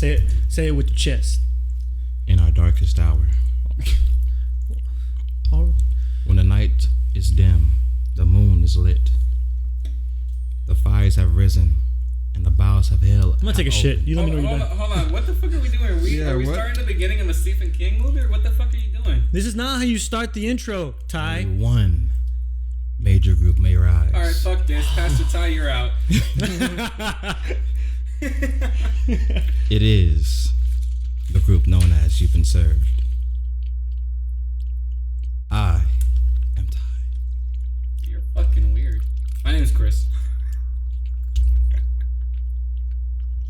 Say it with your chest. In our darkest hour. When the night is dim, the moon is lit. The fires have risen, and the bowels have held. I'm gonna take a shit. You let me know when you're done. Hold on. What the fuck are we doing? Are we starting the beginning of a Stephen King movie, or what the fuck are you doing? This is not how you start the intro, Ty. One major group may rise. All right, fuck this. Pastor Ty, you're out. It is the group known as You've Been Served. I am Ty. You're fucking weird. My name is Chris.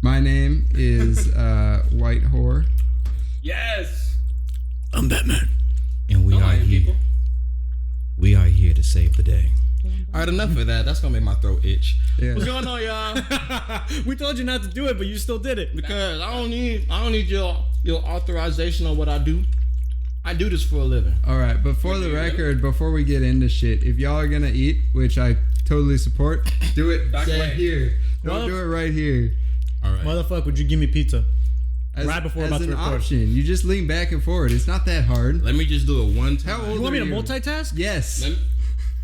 My name is White Whore. Yes. I'm Batman. And we Don't are lie, here. people. We are here to save the day. All right, enough of that. That's gonna make my throat itch. Yeah. What's going on, y'all? We told you not to do it, but you still did it. Because I don't need your authorization on what I do. I do this for a living. All right, but for the record, before we get into shit, if y'all are gonna eat, which I totally support, do it Back right away. here. Don't do it right here. All right. Motherfucker, would you give me pizza? As, Right before we're about as to an record. option, you just lean back and forward. It's not that hard. Let me just do it one time. How old You want me are to you? multitask? Yes.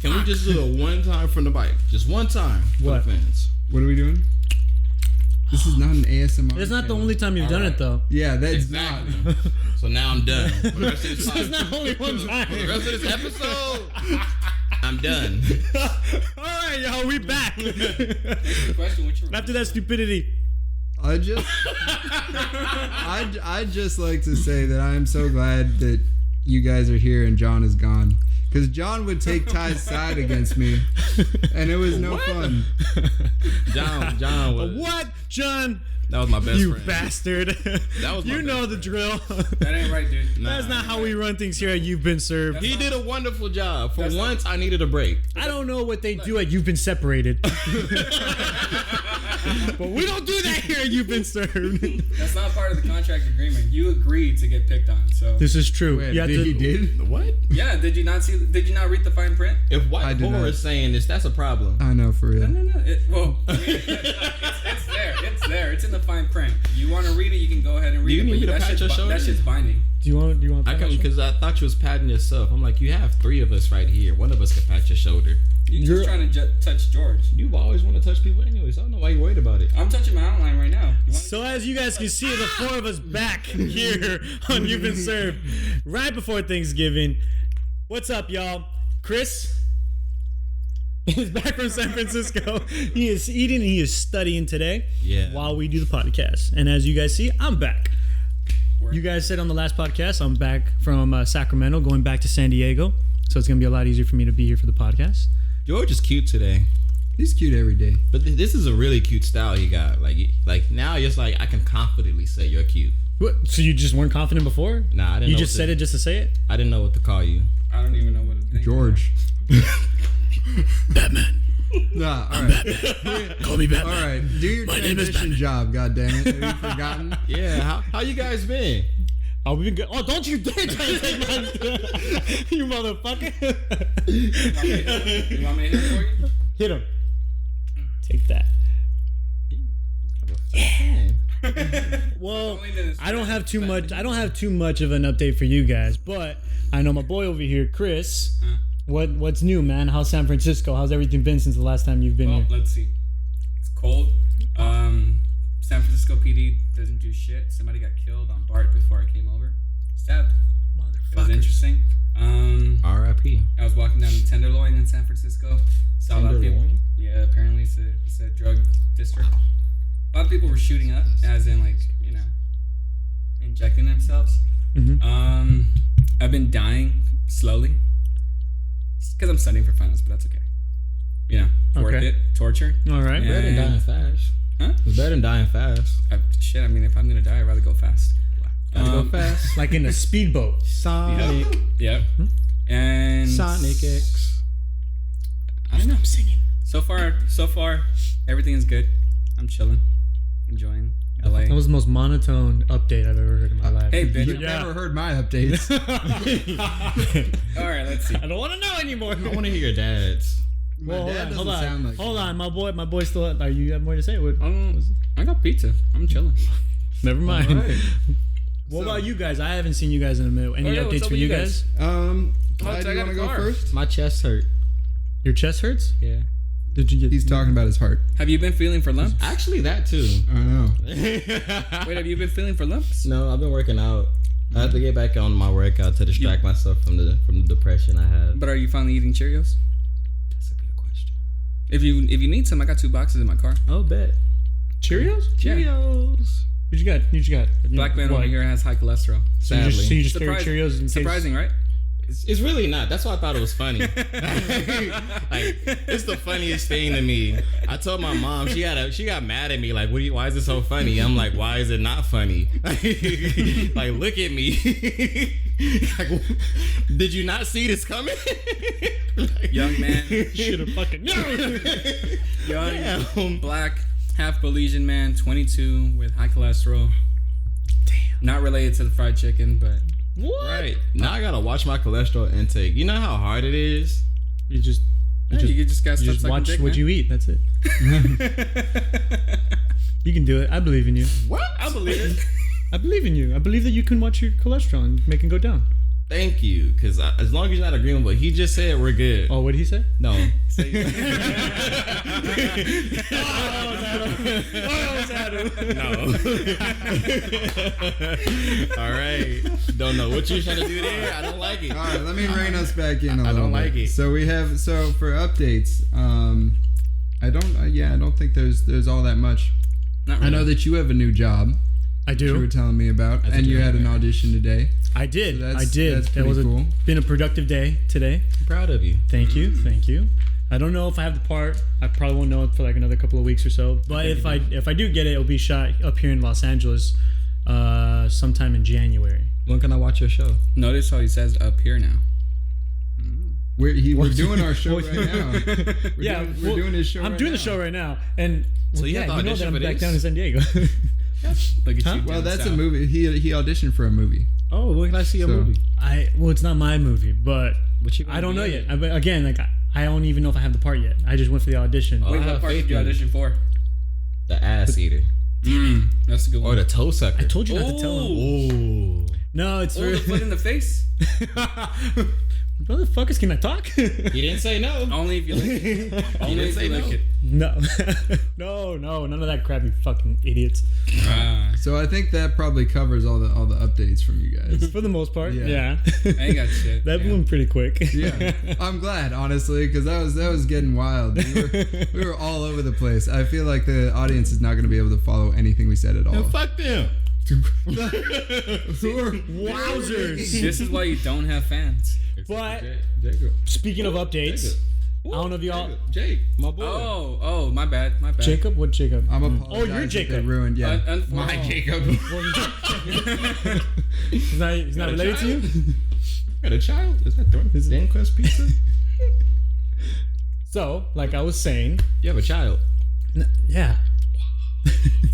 Can we just do it one time from the bike? Just one time for What? the fans. What are we doing? This is not an ASMR. It's not the channel. only time you've done it, though. Yeah, that's Exactly. not. So now I'm done. For the rest of this It's not only one time. For the rest of this episode, I'm done. All right, y'all, we back. Next question, what's your After that stupidity. I'd just like to say that I am so glad that you guys are here and John is gone. Because John would take Ty's side against me, and it was no fun. John was. What, John? That was my best You friend. bastard. That was my You know best the drill. That ain't right, dude. Nah. That's not how we run things here at You've Been Served. He did a wonderful job. For once, I needed a break. I don't know what they do at You've Been Separated. But we don't do that here at You've Been Served. That's not part of the contract agreement. You agreed to get picked on, so. This is true. Wait, You have he to- did? What? Yeah, did you not read the fine print? If I White did Horror not. is saying this, that's a problem. I know, for real. No. It's there. It's there. It's in the fine print. You want to read it, you can go ahead and read you it. need but me to that pat shit's your shoulder? That shit's binding. Do you want I come because I thought you was patting yourself. I'm like, you have three of us right here. One of us can pat your shoulder. You're just trying to touch George. You've always want to touch people anyway, so I don't know why you're worried about it. I'm touching my outline right now. So as you guys can see, the four of us back here on You've Been Served right before Thanksgiving. What's up, y'all? Chris is back from San Francisco. He is eating and he is studying today while we do the podcast. And as you guys see, I'm back. You guys said on the last podcast, I'm back from Sacramento, going back to San Diego. So it's going to be a lot easier for me to be here for the podcast. George is cute today. He's cute every day. But this is a really cute style he got. Like now, it's like I can confidently say you're cute. What? So you just weren't confident before? Nah, I didn't. You know just said it just to say it? I didn't know what to call you. I don't even know what to think. George. Batman. Nah, all right. Call me Batman. All right. Do your My name is transition job, goddammit. Have you forgotten? Yeah. How you guys been? Oh, we've been good. Oh, don't you dare try to take my... You motherfucker. You want me to hit it for you? Hit him. Take that. Yeah. Well, I don't have too much of an update for you guys, but I know my boy over here, Chris. What's new, man? How's San Francisco? How's everything been since the last time you've been Well, here? let's see. It's cold. San Francisco PD doesn't do shit. Somebody got killed on BART before I came over. Stabbed. It was interesting. R.I.P. I was walking down the Tenderloin in San Francisco. Saw a lot of people. Tenderloin? Yeah, apparently it's a drug district. A lot of people were shooting up, as in injecting themselves. Mm-hmm. I've been dying slowly. Because I'm studying for finals, but that's okay. Worth Okay. it. Torture. All right. Yeah. Better than dying fast. Huh? It's better than dying fast. Shit, I mean, if I'm gonna die, I'd rather go fast. Gotta go fast. Like in a speedboat. Sonic. Yeah. And Sonic X. I don't know. I'm singing. So far, everything is good. I'm chilling, enjoying LA. That was the most monotone update I've ever heard in my life. Hey, bitch. You've never heard my updates. All right, let's see. I don't want to know anymore. I want to hear your dad's. My Well, dad hold doesn't on. sound like Hold on, my boy still. Are you have more to say? What? I got pizza. I'm chilling. Never mind. All right. What about you guys? I haven't seen you guys in a minute. Any what's updates up for with you you guys? guys? Clyde, I you got want to a go car. first? My chest hurt. Your chest hurts? Yeah. Did you get? He's talking about his heart. Have you been feeling for lumps? Actually, that too. I know. Wait, have you been feeling for lumps? No, I've been working out. I have to get back on my workout to distract myself from the depression I have. But are you finally eating Cheerios? That's a good question. If you need some, I got 2 boxes in my car. Oh, bet. Cheerios? Yeah. Cheerios. What you got? What you got? Black man over here has high cholesterol. So you Sadly. just carry Cheerios in case. Surprising, right? It's really not. That's why I thought it was funny. Like, it's the funniest thing to me. I told my mom, she got mad at me. Like, why is it so funny? I'm like, why is it not funny? Like, look at me. Like, did you not see this coming? Like, Young man, Should have fucking known. young black half Belizean man, 22 with high cholesterol. Damn. Not related to the fried chicken, but what? Right. Now I gotta watch my cholesterol intake. You know how hard it is? You just gotta you just watch what you eat. That's it. You can do it. I believe in you. What? I believe it. I believe in you. I believe that you can watch your cholesterol and make it go down. Thank you. Because as long as you're not agreeing with what he just said, we're good. Oh, what did he say? No. No. All right. Don't know what you're trying to do there. I don't like it. All right, let me rein us back in a little don't bit. like it. So for updates, I don't think there's all that much. Not really. I know that you have a new job. I that you were do. telling me about, and you had an audition today. I did. So I did. That's That was pretty cool. been a productive day today. I'm proud of you. Thank you. Thank you. I don't know if I have the part. I probably won't know it for like another couple of weeks or so. But if I do get it, it'll be shot up here in Los Angeles sometime in January. When can I watch your show? Notice how he says up here now. We're doing our show right now. We're doing his show. I'm right doing now. the show right now, and So you have to you know that audition I'm for back this? down in San Diego. Look at Huh? you. Well, down that's a south. movie. He auditioned for a movie. Oh, when can I see a So- movie? It's not my movie, but But you I don't know yet. But again, like I don't even know if I have the part yet. I just went for the audition. Oh. Wait, I what have part faith did you in you. audition for? The ass eater. That's a good Or one. the toe sucker. I told you not to tell him. Ooh. No, it's Oh, the foot in the face? Motherfuckers, can I talk? He didn't say no. Only if you lick it. Only didn't if say you lick no. it. No, none of that crap, you fucking idiots. Ah, So I think that probably covers all the updates from you guys. For the most part, Yeah. yeah. I ain't got shit. That yeah. went pretty quick. Yeah, I'm glad, honestly, because that was getting wild. We were all over the place. I feel like the audience is not going to be able to follow anything we said at all. And fuck them. Wowzers. This is why you don't have fans. But Jacob. speaking of updates, Jacob. I don't know if y'all. Jake, my boy. Oh, my bad. Jacob? What Jacob? I'm Oh, apologizing. you're if Jacob. They ruined, yeah. Unfortunately. Jacob. He's not a related to you? Got a child? Is that Dan Quest Pizza? So, like I was saying, You have a child? yeah.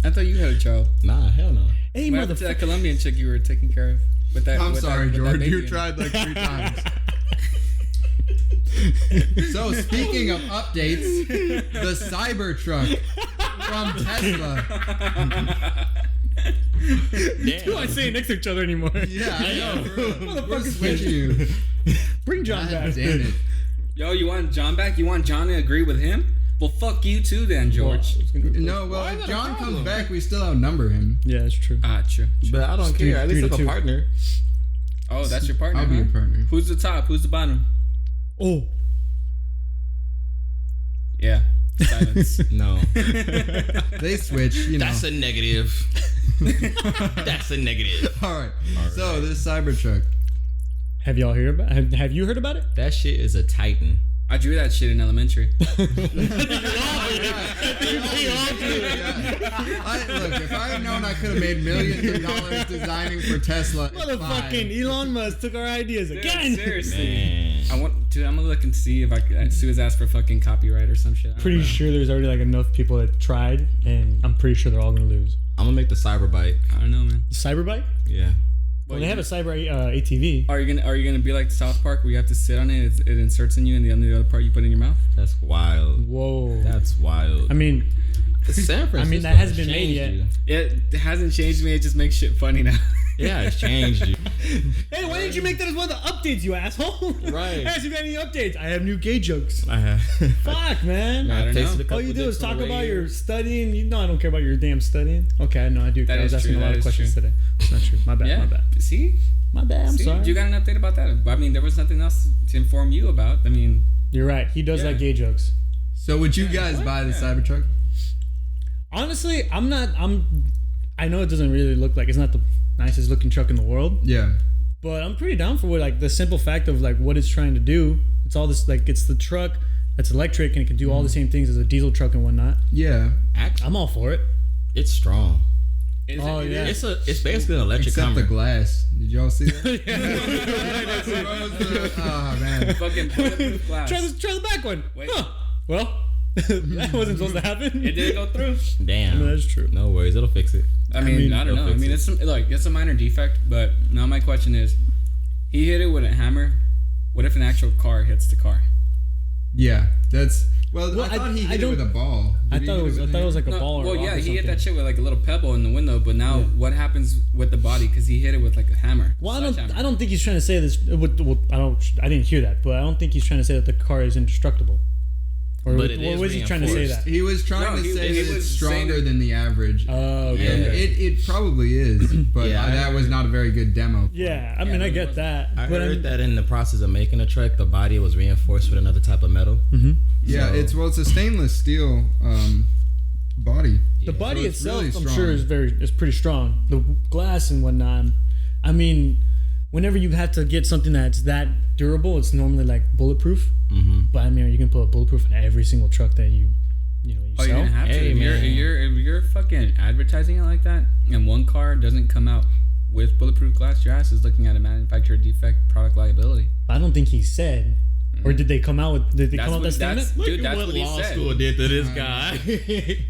I thought you had a child. Nah, hell no. Hey, What happened to that motherfucker. Colombian chick you were taking care of? With that, I'm with sorry, that, with that George. baby You in it? tried like 3 times. So speaking of updates, the Cybertruck from Tesla. Who I say next to each other anymore? Yeah, I know. We're Motherfuckers, switching you. bring John God back. damn it. Yo, you want John back? You want John to agree with him? Well, fuck you too then, George. No, well, Why is if that a John comes problem? back, we still outnumber him. Yeah, it's true. True. But I don't care. At least three I'm to a two. partner. Oh, that's your partner, I'll be huh? your partner. Who's the top? Who's the bottom? Oh, Yeah. Silence. No. They switch, you know. That's a negative. That's a negative. All right. So this Cybertruck. have y'all heard about? Have you heard about it? That shit is a Titan. I drew that shit in elementary. Look, if I had known I could have made millions of dollars designing for Tesla, it's Motherfucking fine. Elon Musk took our ideas again. Seriously. Man. I'm gonna look and see if I could sue his ass for fucking copyright or some shit. I don't Pretty know. sure there's already like enough people that tried, and I'm pretty sure they're all gonna lose. I'm gonna make the cyber bike. I don't know, man. Cyberbike? Yeah. Well, they have a cyber ATV. Are you gonna be like South Park where you have to sit on it? It inserts in you, and the other part you put in your mouth. That's wild. Whoa. That's wild. I mean, San Francisco. I mean, that hasn't been made changed yet. you. It hasn't changed me. It just makes shit funny now. Yeah, it's changed you. Hey, why didn't you make that as one of the updates, you asshole? Right. Hey, so you got any updates? I have new gay jokes. I have. Fuck, man. I don't know. All you do is talk about your studying. You know I don't care about your damn studying. Okay, I know I do. That I was is asking true, a lot that of is questions true. today. It's not true. My bad. Yeah. My bad. See? My bad. I'm See? sorry. You got an update about that? I mean, there was nothing else to inform you about. I mean, You're right. He does Yeah. like gay jokes. So would you guys buy the Cybertruck? Honestly, I'm not. I know it doesn't really look like it's not the nicest looking truck in the world, Yeah. but I'm pretty down for what like the simple fact of like what it's trying to do. It's all this like it's the truck that's electric and it can do all the same things as a diesel truck and whatnot. Yeah. Actually, I'm all for it. it's strong. Oh, yeah. It's basically an electric Except Hummer. the glass. Did y'all see that? Oh man. fucking bulletproof glass. Try the back one. Wait. Huh. Well, that wasn't supposed to happen. It didn't go through. Damn. That's true. No worries, it'll fix it. I mean, I don't they'll know. I fix mean, it. it's a minor defect, but now my question is, he hit it with a hammer. What if an actual car hits the car? Yeah. That's well. Well, I thought he I hit it don't- with a ball. I Did he thought hit it was. I with thought it was like a No, ball or well, a rock yeah, or he hit something. that shit with like a little pebble in the window. But now, what happens with the body? Because he hit it with like a hammer. Well, Sledgehammer. I don't think he's trying to say this. I didn't hear that, but I don't think he's trying to say that the car is indestructible. Or But it is was he trying to say reinforced. that? He was trying No, to he- say he that it's was saying stronger that- than the average. Oh, okay. And it probably is, but Yeah, I that was not a very good demo. Yeah, I mean, I get that. I but heard that in the process of making the truck, the body was reinforced with another type of metal. Yeah, So- it's a stainless steel body. the body So it's itself, really I'm strong. sure, is pretty strong. The glass and whatnot. I mean, whenever you have to get something that's that durable, it's normally like bulletproof. Mm-hmm. But I mean, you can put a bulletproof in every single truck that you Oh, you sell. didn't have to. Hey, If man. you're fucking advertising it like that, and one car doesn't come out with bulletproof glass, your ass is looking at a manufacturer defect, product liability. I don't think he said. Or did they come out with? Did they come out with that statement? Dude, that's what he law said. school did to this guy.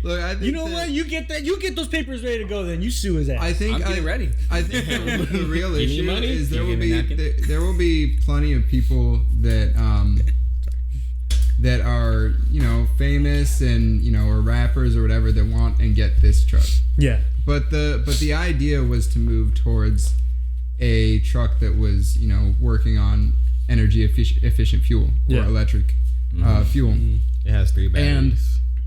Look, I think You know that- what? You get that. You get those papers ready to go. Then you sue his ass. I think I'm getting ready. I think the real Give me issue money? is there Give will me be a napkin? there will be plenty of people that that are famous and or rappers or whatever that want and get this truck. yeah. But the idea was to move towards a truck that was working on energy efficient fuel or Yeah. electric fuel. It has 3 batteries. And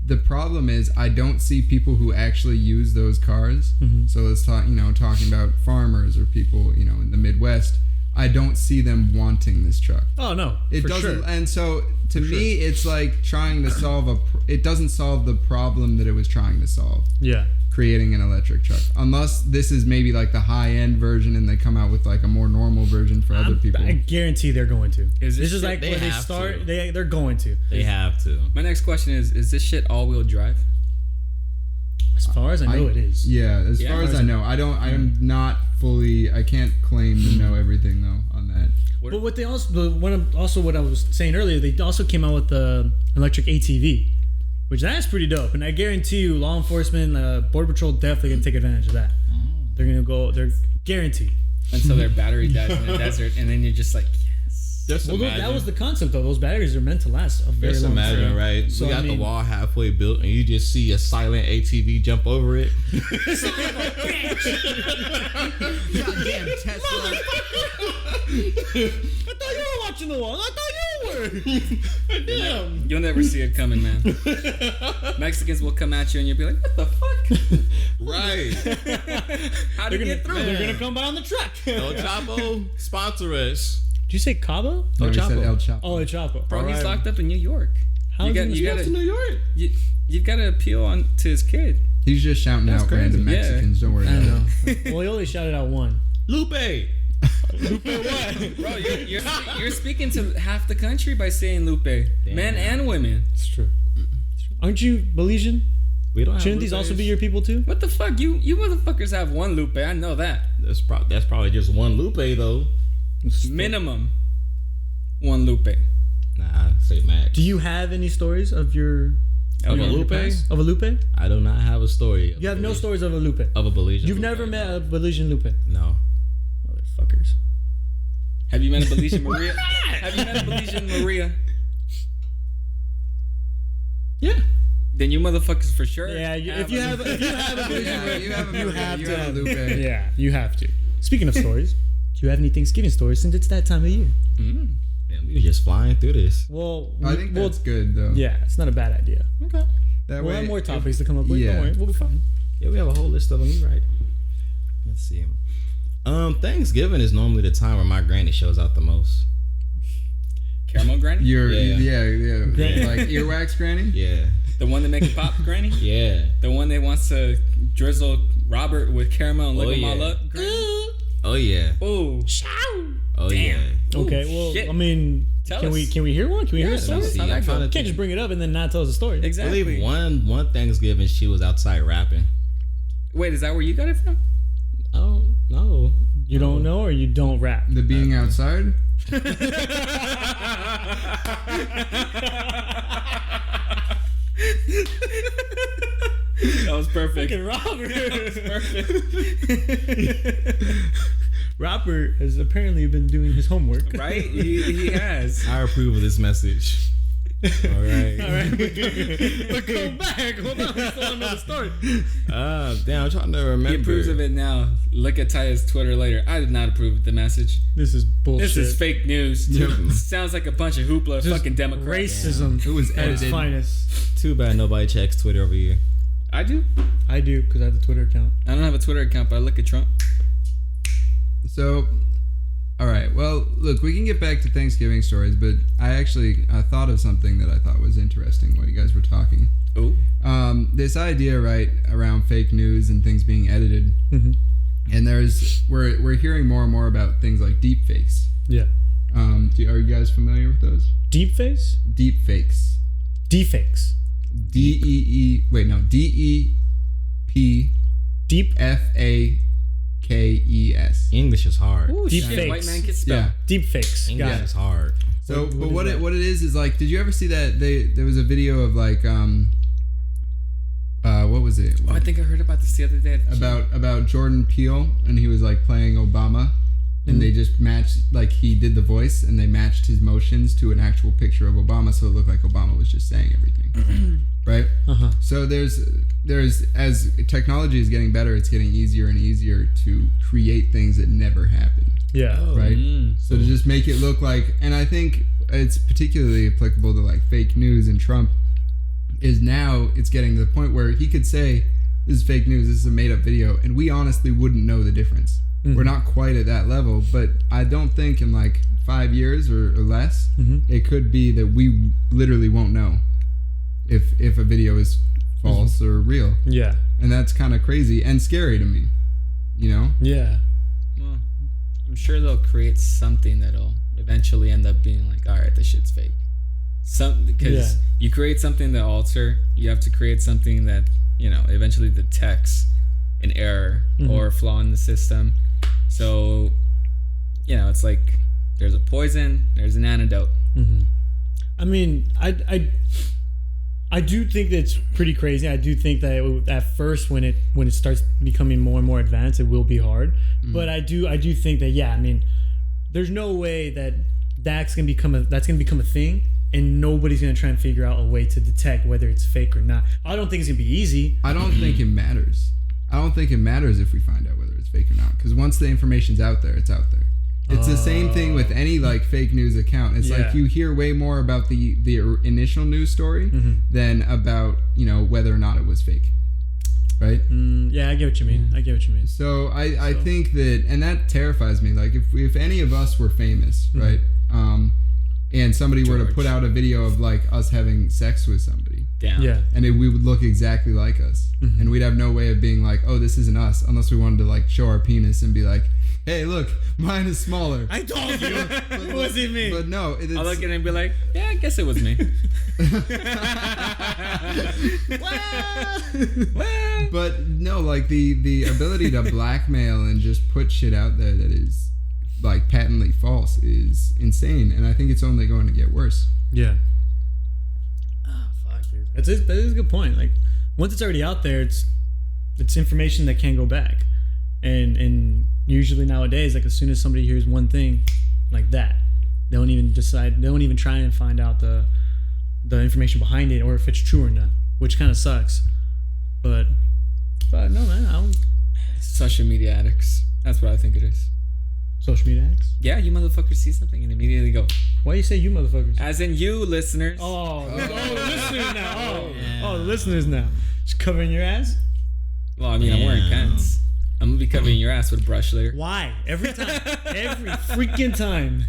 the problem is I don't see people who actually use those cars. So let's talk, talking about farmers or people, in the Midwest. I don't see them wanting this truck. Oh no. It for doesn't, Sure. and so to me, it's like trying to solve it doesn't solve the problem that it was trying to solve. Yeah. Creating an electric truck, unless this is maybe like the high end version and they come out with like a more normal version for other people. I guarantee they're going to. Is This this is shit- like they where they have start. to. They're going to. They have to. My next question is this shit all-wheel drive? As far as I know, it is. Yeah, as Yeah, far as I know, I'm not fully. I can't claim to know everything though on that. But what they also, what I was saying earlier, they also came out with the electric ATV, which that's pretty dope. And I guarantee you, law enforcement, Border Patrol, definitely gonna take advantage of that. They're gonna go. They're guaranteed. Until their battery dies in the desert, and then you're just like, yes. Just Well, imagine. that was the concept though. Those batteries are meant to last a very Just long imagine, time. right? So, we got I mean- the wall halfway built, and you just see a silent ATV jump over it. Goddamn Tesla! I thought you were watching the wall. I thought you were. Damn. You'll never see it coming, man. Mexicans will come at you, and you'll be like, what the fuck? Right. How did you get through? They're gonna come by on the truck. El Chapo, sponsor us. Did you say Cabo? No, El he said Chapo. El Chapo. Oh, El Chapo. Bro, he's Alright. locked up in New York. How you is got, he you supposed gotta, New York. you've got to appeal on to his kid. He's just shouting out crazy. random Yeah. Mexicans. Don't worry I about know. it. Well, he only shouted out one. Lupe. What? Bro, you're speaking to half the country by saying Lupe. Men and women. It's true. Aren't you Belizean? We don't have Shouldn't these also Lupes. be your people too? What the fuck? You motherfuckers have one Lupe. I know that. That's probably just one Lupe though. Minimum one Lupe. Nah, say Max. Do you have any stories of your Of a your Lupe? past? Of a Lupe? I do not have a story. You have no stories of a Lupe. of a Belizean. You've Lupe, never met no. a Belizean Lupe. No. Motherfuckers. Have you met a Belizean Maria? Have you met a Belizean Maria? Yeah. Then You motherfuckers for sure. Yeah, if you have a you have a lupe. Yeah, you have to. Speaking of stories, do you have any Thanksgiving stories since it's that time of year? Yeah, we were just flying through this. Well, I think that's good though. Yeah, it's not a bad idea. Okay. That We'll way, have more topics to come up with. Yeah. Don't worry, we'll be fine. Yeah, we have a whole list of them. You're right. Let's see. Thanksgiving is normally the time where my granny shows out the most. Caramel granny? Yeah. Like earwax granny? Yeah. The one that make it pop granny? Yeah. The one that wants to drizzle Robert with caramel and lick him all up? Granny? Oh yeah. Ooh. Oh Damn. yeah. Okay, Ooh, well, shit. I mean, Tell can us. we hear one? Can we hear a let's story? see. How'd that I'm go? trying to Can't think. just bring it up and then not tell us a story. I Exactly. believe one Thanksgiving she was outside rapping. Wait, is that where you got it from? Oh no. You don't know or you don't rap? The being outside? That was perfect. Fucking Robert. Perfect. Robert has apparently been doing his homework. Right? He has. I approve of this message. All right. All right, but go back. Hold on, we still on another story. Damn, I'm trying to remember. He approves of it now. Look at Taya's Twitter later. I did not approve of the message. This is bullshit. This is fake news. Yep. Sounds like a bunch of hoopla Just fucking Democrats. racism. It was at its edited. finest. Too bad nobody checks Twitter over here. I do. I do because I have a Twitter account. I don't have a Twitter account, but I look at Trump. So, all right. Well, look, we can get back to Thanksgiving stories, but I thought of something that I thought was interesting while you guys were talking. Oh. This idea, right, around fake news and things being edited, Mm-hmm. and we're hearing more and more about things like deepfakes. Yeah. Are you guys familiar with those? Deepfakes? Deepfakes. Defakes. DEEP. Deep. FAKES. English is hard. Ooh, Deep shit. fakes. White man can spell. Yeah. Deepfakes. English Got is it. hard. So, What but is what that? it is like, did you ever see that there was a video of like what was it? Oh, I think I heard about this the other day. About Jordan Peele, and he was like playing Obama, and they just matched, like, he did the voice and they matched his motions to an actual picture of Obama, so it looked like Obama was just saying everything. Right? Uh-huh. So there's as technology is getting better, it's getting easier and easier to create things that never happened. Yeah. Right? Mm. So to just make it look like, and I think it's particularly applicable to like fake news, and Trump is now, it's getting to the point where he could say, this is fake news, this is a made up video, and we honestly wouldn't know the difference. Mm-hmm. We're not quite at that level, but I don't think in like 5 years or less, Mm-hmm. it could be that we literally won't know if a video is false or real. Yeah. And that's kind of crazy and scary to me, you know? Yeah. Well, I'm sure they'll create something that'll eventually end up being like, all right, this shit's fake. Because you create something that alter, you have to create something that, you know, eventually detects an error or a flaw in the system. So, you know, it's like there's a poison, there's an antidote. Mm-hmm. I mean, I do think that's pretty crazy. I do think that at first, when it starts becoming more and more advanced, it will be hard. But I do think that, yeah, I mean, there's no way that that's gonna become a thing, and nobody's gonna try and figure out a way to detect whether it's fake or not. I don't think it's gonna be easy. I don't think it matters. I don't think it matters if we find out whether it's fake or not, because once the information's out there, it's out there. It's the same thing with any like fake news account. It's like you hear way more about the initial news story than about, you know, whether or not it was fake, right? Yeah, I get what you mean. I get what you mean. So I think that, and that terrifies me. Like if any of us were famous, right, and somebody were to put out a video of like us having sex with somebody, Damn. Yeah. and we would look exactly like us, and we'd have no way of being like, oh, this isn't us, unless we wanted to like show our penis and be like, hey, look, mine is smaller. I told you. It wasn't me. But no, it's, I'll look at it and be like, yeah, I guess it was me. Well, but no, like the ability to blackmail and just put shit out there that is like patently false is insane, and I think it's only going to get worse. Yeah. Oh, fuck, dude. That is a good point. Like, once it's already out there, it's information that can't go back. And usually nowadays, like, as soon as somebody hears one thing like that, they won't even try and find out the information behind it or if it's true or not. which kind of sucks. But no, man, I don't. Social media addicts. That's what I think it is. Social media addicts? Yeah, you motherfuckers see something and immediately go. Why you say you motherfuckers? As in you, listeners. Oh, listeners now. Oh, listeners now. Just covering your ass? Well, I mean, I'm wearing pants. I'm gonna be covering your ass with a brush later. Why? Every time. Every freaking time.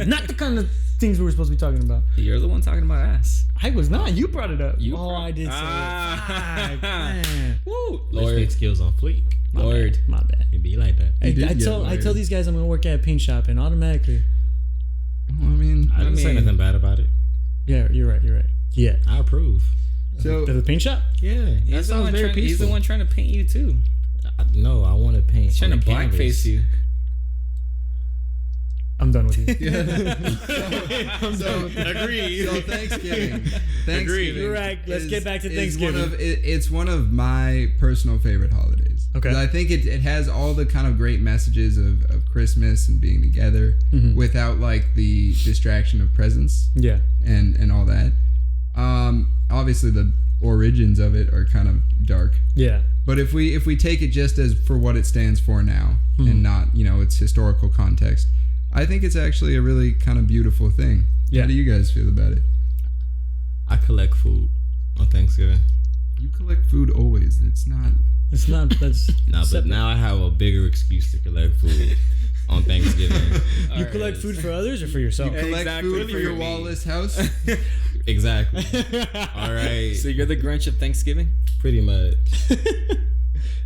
Not the kind of things we were supposed to be talking about. You're the one talking about ass. I was not. You brought it up. I did say Ah. it. Man. Woo, Lord. Lord. Skills on fleek. Lord. My bad. It be like that. I tell these guys I'm gonna work at a paint shop, and automatically. Well, I mean, I didn't say nothing bad about it. Yeah, you're right. Yeah. I approve. so The paint shop? Yeah, that sounds very peaceful. He's the one trying to paint you too. No, I want to paint. He's trying to on the canvas. blackface you. I'm done with you. Agreed. So Thanksgiving. You're right. Let's get back to is Thanksgiving. It's one of my personal favorite holidays. Okay. 'Cause I think it has all the kind of great messages of Christmas and being together without like the distraction of presents Yeah. and all that. Obviously the origins of it are kind of dark. Yeah. But if we take it just as for what it stands for now and not, its historical context, I think it's actually a really kind of beautiful thing. Yeah. How do you guys feel about it? I collect food on Thanksgiving. You collect food always. It's not. That's Nah, but now I have a bigger excuse to collect food on Thanksgiving. You collect food for others or for yourself? Collect food for your me. wallless house. Exactly. All right. So you're the Grinch of Thanksgiving? Pretty much.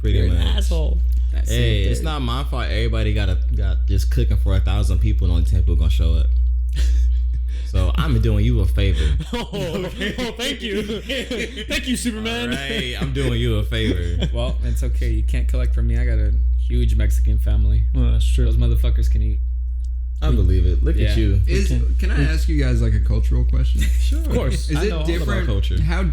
You're an asshole. That's Hey, it. it's not my fault. Everybody got just cooking for 1,000 people, and only 10 people gonna show up. So I'm doing you a favor. Oh, thank you. Thank you, Superman. All right, I'm doing you a favor. Well, it's okay. You can't collect from me. I got a huge Mexican family. Well, that's true. Those motherfuckers can eat. I believe it. Look Yeah. at you. Can I ask you guys like a cultural question? Sure. Of course. Is I it know all different? about culture. How?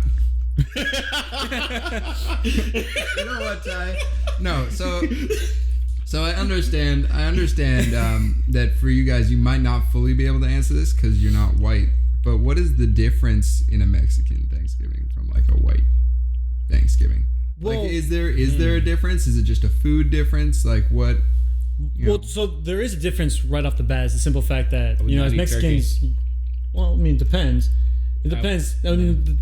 You know what, Ty? No. So I understand that for you guys, you might not fully be able to answer this because you're not white. But what is the difference in a Mexican Thanksgiving from like a white Thanksgiving? Well, like, is there a difference? Is it just a food difference? Like what? Well, so there is a difference right off the bat. It's the simple fact that we as not eat Mexicans. Well, I mean, it depends. It depends. I mean,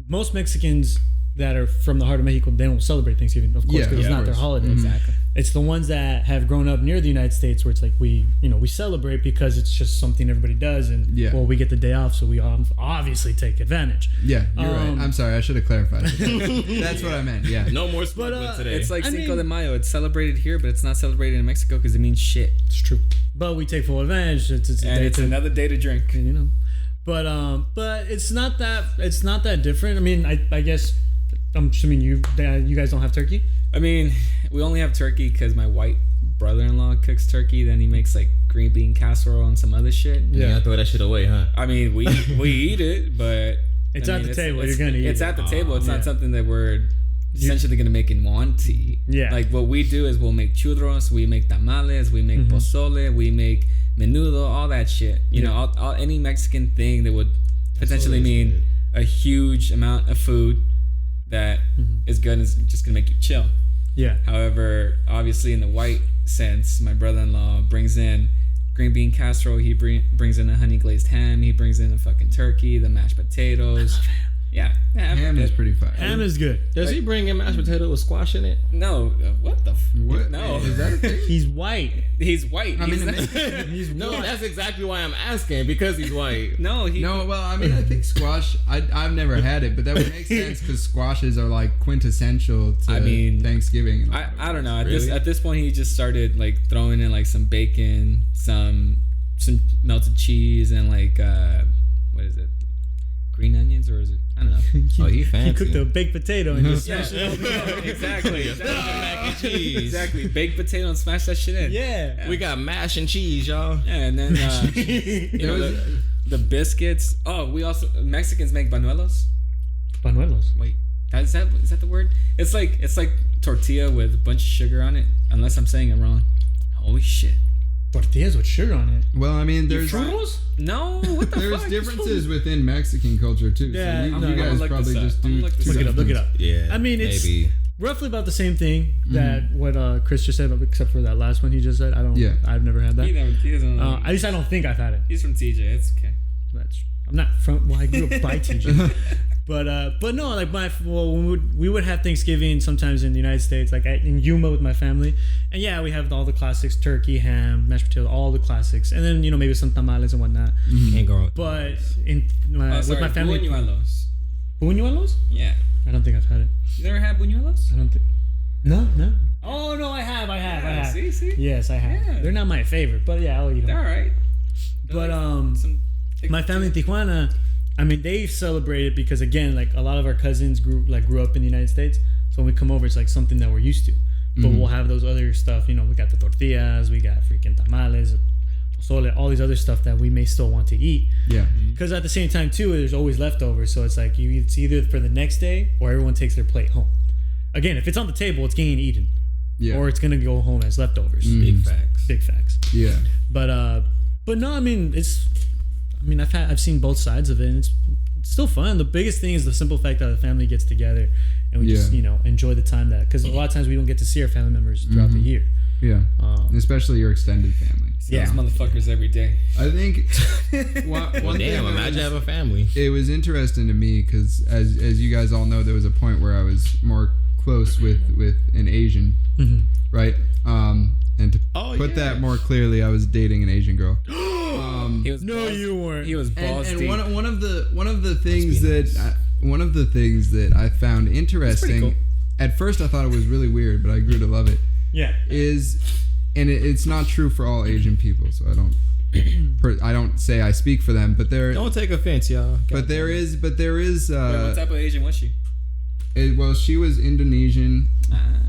most Mexicans that are from the heart of Mexico, they don't celebrate Thanksgiving, of course, because it's not their holiday. Exactly. It's the ones that have grown up near the United States where it's like we celebrate because it's just something everybody does, and we get the day off, so we obviously take advantage. Yeah, you're right. I'm sorry, I should have clarified. That's what I meant. Yeah. No more smuggling today. It's like Cinco de Mayo. It's celebrated here, but it's not celebrated in Mexico because it means shit. It's true. But we take full advantage. It's another day to drink. But it's not that different. I mean, I guess I'm assuming you guys don't have turkey. I mean, we only have turkey because my white brother-in-law cooks turkey. Then he makes like green bean casserole and some other shit. You gotta throw that shit away, huh? I mean, we eat it, but it's at the table. You're gonna eat it. It's at the table. It's not something that we're essentially gonna make and want to eat. Yeah. Like what we do is we'll make churros, we make tamales, we make pozole, we make menudo, all that shit. You know, all any Mexican thing that would potentially mean a huge amount of food that is good and is just gonna make you chill. Yeah. However, obviously in the white sense, my brother-in-law brings in green bean casserole. He brings in a honey glazed ham. He brings in a fucking turkey, the mashed potatoes. Yeah, ham is pretty fire. Ham is good. Does he bring in mashed potato with squash in it? No, what the? What? No, Is that a thing? He's white. He's white. I mean, No, that's exactly why I'm asking, because he's white. no. Well, I mean, I think squash. I've never had it, but that would make sense because squashes are like quintessential to Thanksgiving. And all that. I don't know. Really? At this point, he just started like throwing in like some bacon, some melted cheese, and like what is it? Green onions, or is it? I don't know. Oh, he fancy. He cooked a baked potato and just smashed it over. Exactly. Mac and cheese. Exactly. Baked potato and smash that shit in. Yeah. We got mash and cheese, y'all. Yeah, and then the biscuits. Oh, we also Mexicans make banuelos. Panuelos. Wait, is that the word? It's like tortilla with a bunch of sugar on it. Unless I'm saying it wrong. Holy shit. Tortillas with sugar on it. Well, I mean, there's Churros? No, what the there's fuck? differences within Mexican culture too. Yeah, so no, you guys look probably this up. just I'm do. gonna look this two up. Look it up. Yeah. I mean, it's maybe. roughly about the same thing that what Chris just said, except for that last one he just said. I've never had that. He doesn't At least I don't think I've had it. He's from TJ. It's okay. I'm not from. Well, I grew up by TJ. But no, like when we would have Thanksgiving sometimes in the United States, like in Yuma with my family, and yeah, we have all the classics: turkey, ham, mashed potato, all the classics, and then maybe some tamales and whatnot. Can't go wrong. But with my family, buñuelos. Yeah. I don't think I've had it. You never had buñuelos? I don't think. No. Oh no, I have. Yeah, see? Yes, I have. Yeah. They're not my favorite, but yeah, I'll eat them. They're all right. But my family in Tijuana, I mean, they celebrate it because again, like a lot of our cousins grew up in the United States. So when we come over, it's like something that we're used to. But we'll have those other stuff. We got the tortillas, we got freaking tamales, pozole, all these other stuff that we may still want to eat. Yeah. Because at the same time too, there's always leftovers. So it's like it's either for the next day or everyone takes their plate home. Again, if it's on the table, it's getting eaten. Yeah. Or it's gonna go home as leftovers. Big facts. Big facts. Yeah. But no, I mean I've seen both sides of it, and it's still fun. The biggest thing is the simple fact that the family gets together and we just enjoy the time because a lot of times we don't get to see our family members throughout the year. Yeah. Especially your extended family. Yeah, those motherfuckers every day. I think one thing Imagine having a family. It was interesting to me because as you guys all know, there was a point where I was more close with an Asian, right? And to put that more clearly, I was dating an Asian girl. You weren't. He was balls and deep. one of the things that I found interesting. cool. At first, I thought it was really weird, but I grew to love it. Yeah. It's not true for all Asian people, so I don't say I speak for them, but Don't take offense, y'all. but there is Wait, what type of Asian was she? She was Indonesian,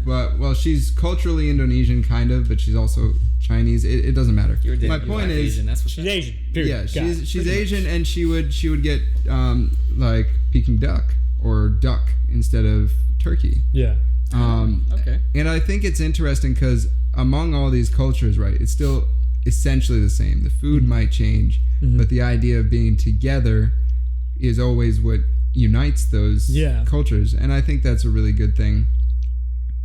but she's culturally Indonesian kind of, but she's also Chinese. It doesn't matter. My point is, Asian. That's what She's Asian. Period. yeah, she's Pretty Asian, and she would get like Peking duck or duck instead of turkey. Yeah. Okay. And I think it's interesting because among all these cultures, right, it's still essentially the same. The food might change, but the idea of being together is always what unites those cultures. And I think that's a really good thing.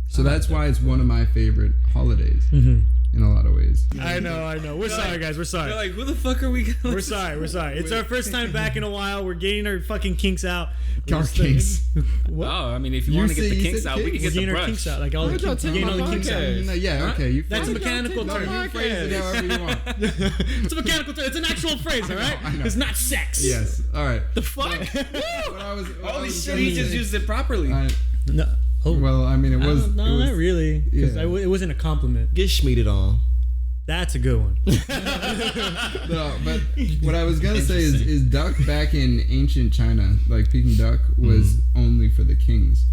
So that's why it's one of my favorite holidays in a lot of ways. I know. We're sorry, guys. We're sorry. They're like, who the fuck are we? We're sorry. It's our first time back in a while. We're getting our fucking kinks out. Our kinks. What? Oh, I mean, if you want to get the kinks out, we can We're get the getting our brush. kinks out. Like all the kinks. We're getting all the kinks out. Yeah, okay. That's a mechanical term. You phrase it however you want. It's a mechanical term. It's an actual phrase, all right? I know. It's not sex. Yes. All right. The fuck? Holy shit, he just used it properly. No. Oh. Well, I mean, it was. not really. Because Yeah. it wasn't a compliment. Get schmeated on. That's a good one. No, but what I was gonna say is duck back in ancient China, like Peking duck, was only for the kings,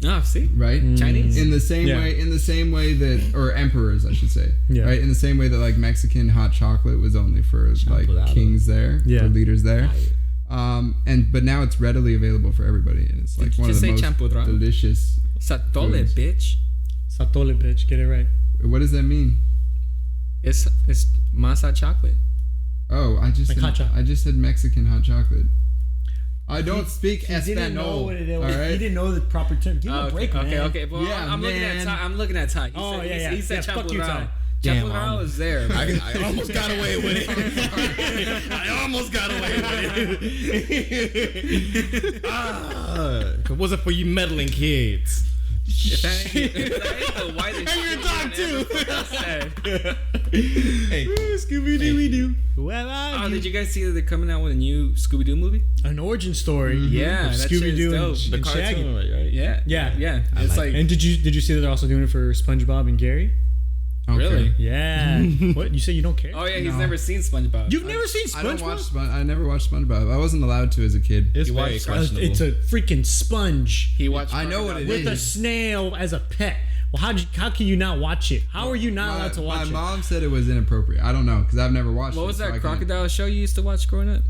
Oh, see? right? Chinese? In the same way that, or emperors, I should say, right? In the same way that like Mexican hot chocolate was only for like kings there, or leaders there. But now it's readily available for everybody, and it's like one of the most delicious. Satole, foods. bitch. Satole, bitch. Get it right. What does that mean? It's masa chocolate. Oh, I just said Mexican hot chocolate. I don't speak He didn't know Espanol. what it was. All right? He didn't know the proper term. Give him a break, man. Okay. Well, Yeah, I'm looking at Ty. I'm looking at Ty. He said fuck you, Ty. Chaparral is there. I almost got away with it. I almost got away with it. If it wasn't for you meddling kids. If that ain't the whitest And your dog too. Hey, Scooby Dooby Doo. Where are you? Did you guys see that they're coming out with a new Scooby Doo movie? An origin story. Yeah, that shit Scooby Doo is dope. and Shaggy. right? Yeah. It's like And did you see that they're also doing it for SpongeBob and Gary? Okay. really. Yeah. What, you say you don't care? Oh yeah, he's No. never seen SpongeBob. You've never seen I don't SpongeBob? watch I never watched SpongeBob. I wasn't allowed to as a kid. It's You very watched- questionable. It's a freaking sponge He watched. I know what it with a is. snail as a pet. Well, how can you not watch it? How are you not allowed to watch My it? mom said it was inappropriate. I don't know because I've never watched it. What was so that I can't- crocodile show you used to watch growing up?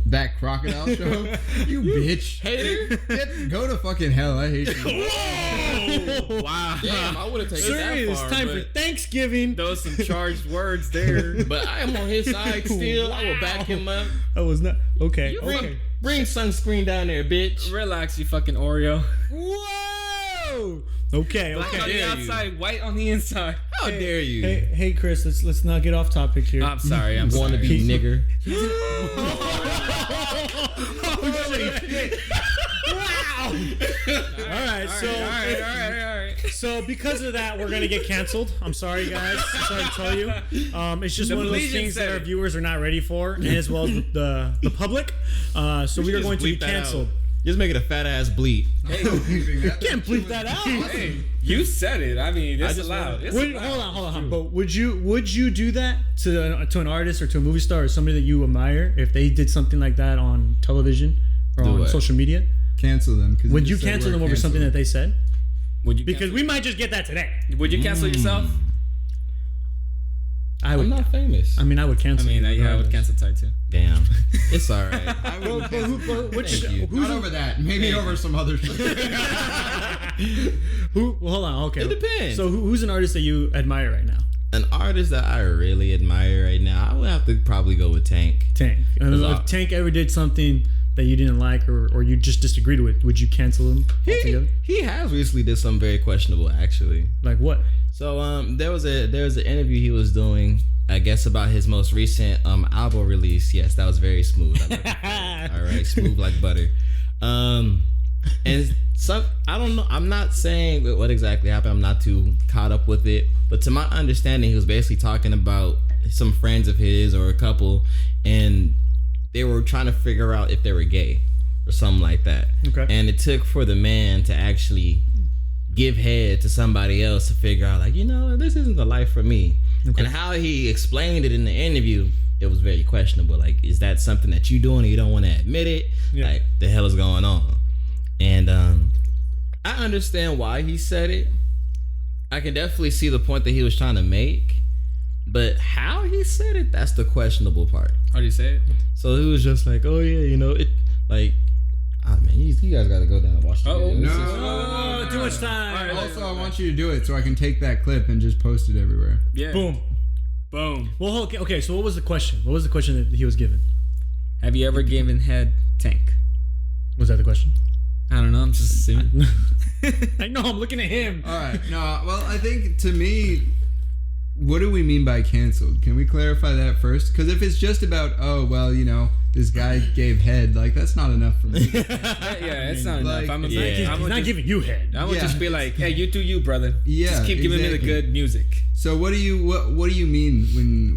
That crocodile show? You bitch. Hater. Go to fucking hell. I hate you. Oh, wow. Damn, I would have taken Sir, that it's far. time for Thanksgiving. Those some charged words there. But I am on his side still. I will back him up. I was not okay. Bring sunscreen down there, bitch. Relax, you fucking Oreo. Whoa. Okay. Black on the dare you. outside, white on the inside. How dare you? Hey, Chris. Let's not get off topic here. I'm sorry. I'm Want to sorry. be nigger? Wow. All right. So because of that, we're gonna get canceled. I'm sorry, guys. Sorry to tell you. It's just one of those things that our viewers are not ready for, and as well as the public. So we are going to be canceled. Just make it a fat ass bleep. Hey, You can't bleep that out. hey, you said it. I mean, it's allowed. Hold on. But would you do that to an artist or to a movie star or somebody that you admire if they did something like that on television or on social media? Cancel them. Would you cancel them over something that they said? Would you? Because we might just get that today. Would you cancel yourself? I would. I'm not famous. I mean, I would cancel. I would cancel Ty too. Damn. It's all right. I would cancel. Which Thank you. Not over that. Maybe over some other shit. Well, hold on. Okay. It depends. So who's an artist that you admire right now? An artist that I really admire right now, I would have to probably go with Tank. Tank. If Tank ever did something that you didn't like or you just disagreed with, would you cancel him altogether? He has recently did something very questionable, actually. Like what? So there was an interview he was doing, I guess, about his most recent album release. Yes, that was very smooth. All right, smooth like butter. And some, I don't know. I'm not saying what exactly happened. I'm not too caught up with it. But to my understanding, he was basically talking about some friends of his or a couple, and they were trying to figure out if they were gay or something like that. Okay. And it took for the man to actually give head to somebody else to figure out, like, this isn't the life for me. Okay. And how he explained it in the interview, it was very questionable. Like, is that something that you doing and you don't want to admit it? Yeah. Like, the hell is going on? And I understand why he said it. I can definitely see the point that he was trying to make. But how he said it, that's the questionable part. How do you say it? So he was just like, oh, yeah, it, like, man, you guys got to go down and watch the video. No, too much time. Right, also, I want you to do it so I can take that clip and just post it everywhere. Yeah. Boom. Well, okay, so what was the question? What was the question that he was given? Have you ever given head Tank? Was that the question? I don't know. I'm just assuming. I know. I'm looking at him. All right. No, well, I think to me, what do we mean by canceled? Can we clarify that first? Because if it's just about, this guy gave head, like, that's not enough for me. It's not enough. He's not giving you head. I would just be like, hey, you do you, brother. Yeah, just keep giving me the good music. So what do you mean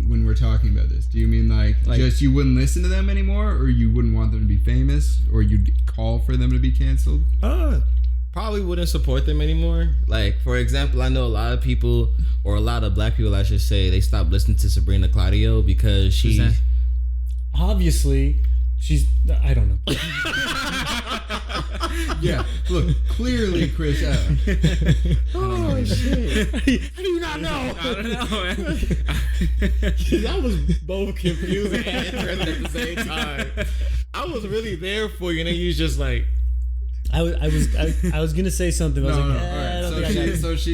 when we're talking about this? Do you mean like just you wouldn't listen to them anymore, or you wouldn't want them to be famous, or you'd call for them to be canceled? Probably wouldn't support them anymore. Like, for example, I know a lot of people, or a lot of black people, I should say, they stopped listening to Sabrina Claudio because she's obviously I don't know. Yeah, look, clearly Chris. Oh shit! How do you not know? I don't know, man. That was both confusing and interesting at the same time. I was really there for you, and then you was just like, I was gonna say something. I was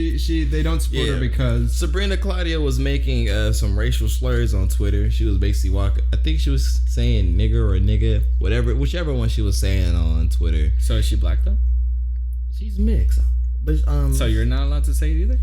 they don't support her because Sabrina Claudio was making some racial slurs on Twitter. She was basically I think she was saying nigger or nigga, whichever one she was saying on Twitter. So is she black though? She's mixed, but so you're not allowed to say it either.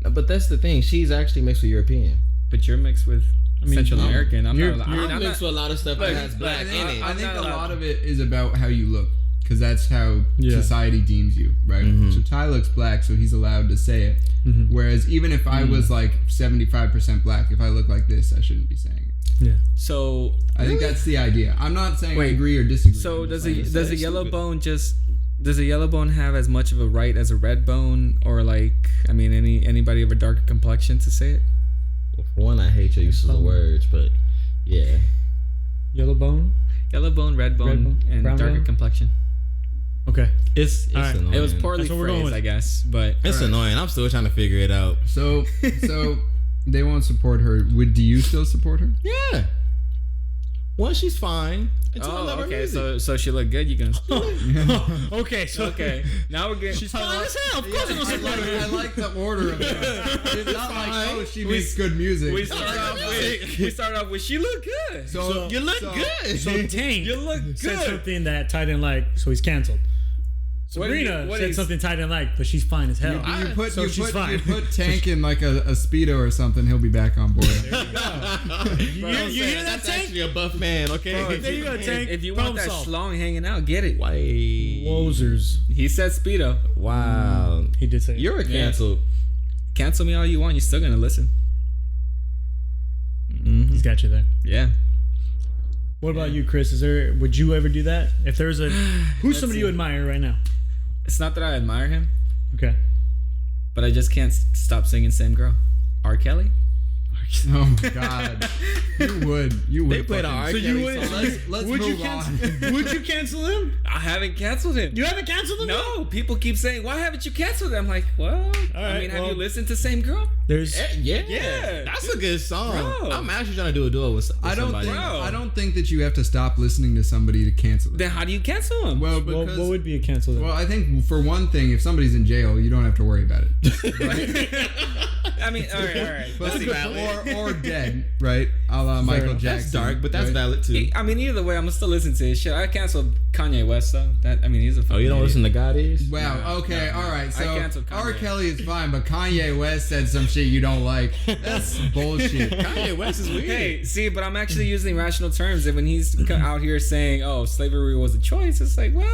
But that's the thing. She's actually mixed with European. But you're mixed with Central American. I'm mixed with a lot of stuff that has black in it. I think a lot of it is about how you look. Because that's how society deems you, right? Mm-hmm. So Ty looks black, so he's allowed to say it. Mm-hmm. Whereas even if I was like 75% black, if I look like this, I shouldn't be saying it. Yeah. So I think that's the idea. I'm not saying I agree or disagree. So does a yellow bone have as much of a right as a red bone, or anybody of a darker complexion to say it? Well, for one, I hate your use of the words, but yeah. Yellow bone, red bone, and darker bone? Complexion. Okay. It's annoying. It was poorly phrased, I guess, but it's annoying. I'm still trying to figure it out. So they won't support her. Do you still support her? Yeah. One, she's fine. until I love her okay. music. So she looked good. You can. Okay, so Okay. Now we're getting. she's fine as hell. Of course, I'm gonna support her. I like the order of it. It's not like, oh, she makes good music. We start off with she look good. So You look good. So Tank You look said good. something that Ty didn't like, so he's canceled. Sabrina said something Ty didn't like, but she's fine as hell. You put fine. Tank in like a Speedo or something, he'll be back on board. You hear that, That's Tank? actually a buff man, okay? There you go, Tank. If you Problem want that solved. schlong hanging out, get it. Why? Wozers. He said Speedo. Wow. He did say You're canceled. Cancel me all you want. You're still gonna listen. He's got you there. Yeah. What about you, Chris? Would you ever do that? If there's who's somebody you admire right now? It's not that I admire him, Okay. but I just can't stop singing "Same Girl." R. Kelly. Oh my god, you would. They played an R. So you Kelly would- song. Let's Would you move on. cancel? Would you cancel him? I haven't canceled him. You haven't canceled him? No, people keep saying, "Why haven't you canceled him?" I'm like, well, I mean, have you listened to "Same Girl"? There's Yeah, that's a good song. Bro. I'm actually trying to do a duo with I somebody. don't think that you have to stop listening to somebody to cancel them. Then how do you cancel him? Well, what because would be a cancel then? well, I think for one thing, if somebody's in jail, you don't have to worry about it. I mean, all right. But That's valid. or dead, right? A la Michael enough. Jackson. That's dark, but that's right? valid too. I mean, either way, I'm gonna still listen to his shit. I canceled Kanye West though. He's a. Oh, you don't fucking listen to God is? Wow. Okay. All right. So canceled Kanye. R. Kelly is fine, but Kanye West said some shit you don't like. That's bullshit. Kanye West is weird. Hey, see, but I'm actually using rational terms. And when he's out here saying, "Oh, slavery was a choice," it's like, what?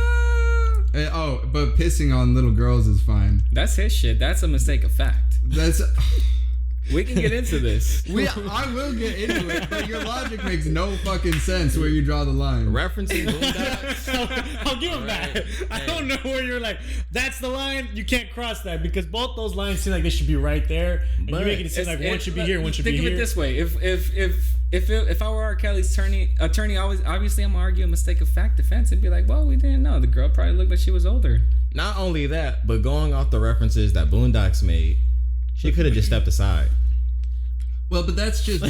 But pissing on little girls is fine. That's his shit. That's a mistake of fact. That's. We can get into this. I will get into it, but your logic makes no fucking sense where you draw the line. Referencing Boondocks. I'll give him that. I don't know where you're like, that's the line. You can't cross that because both those lines seem like they should be right there, and you're making it seem like one should be here, one should be here. Think of it this way: if I were R. Kelly's attorney, obviously I'm gonna argue a mistake of fact defense and be like, well, we didn't know. The girl probably looked like she was older. Not only that, but going off the references that Boondocks made, she could have just stepped aside. Well, but that's just.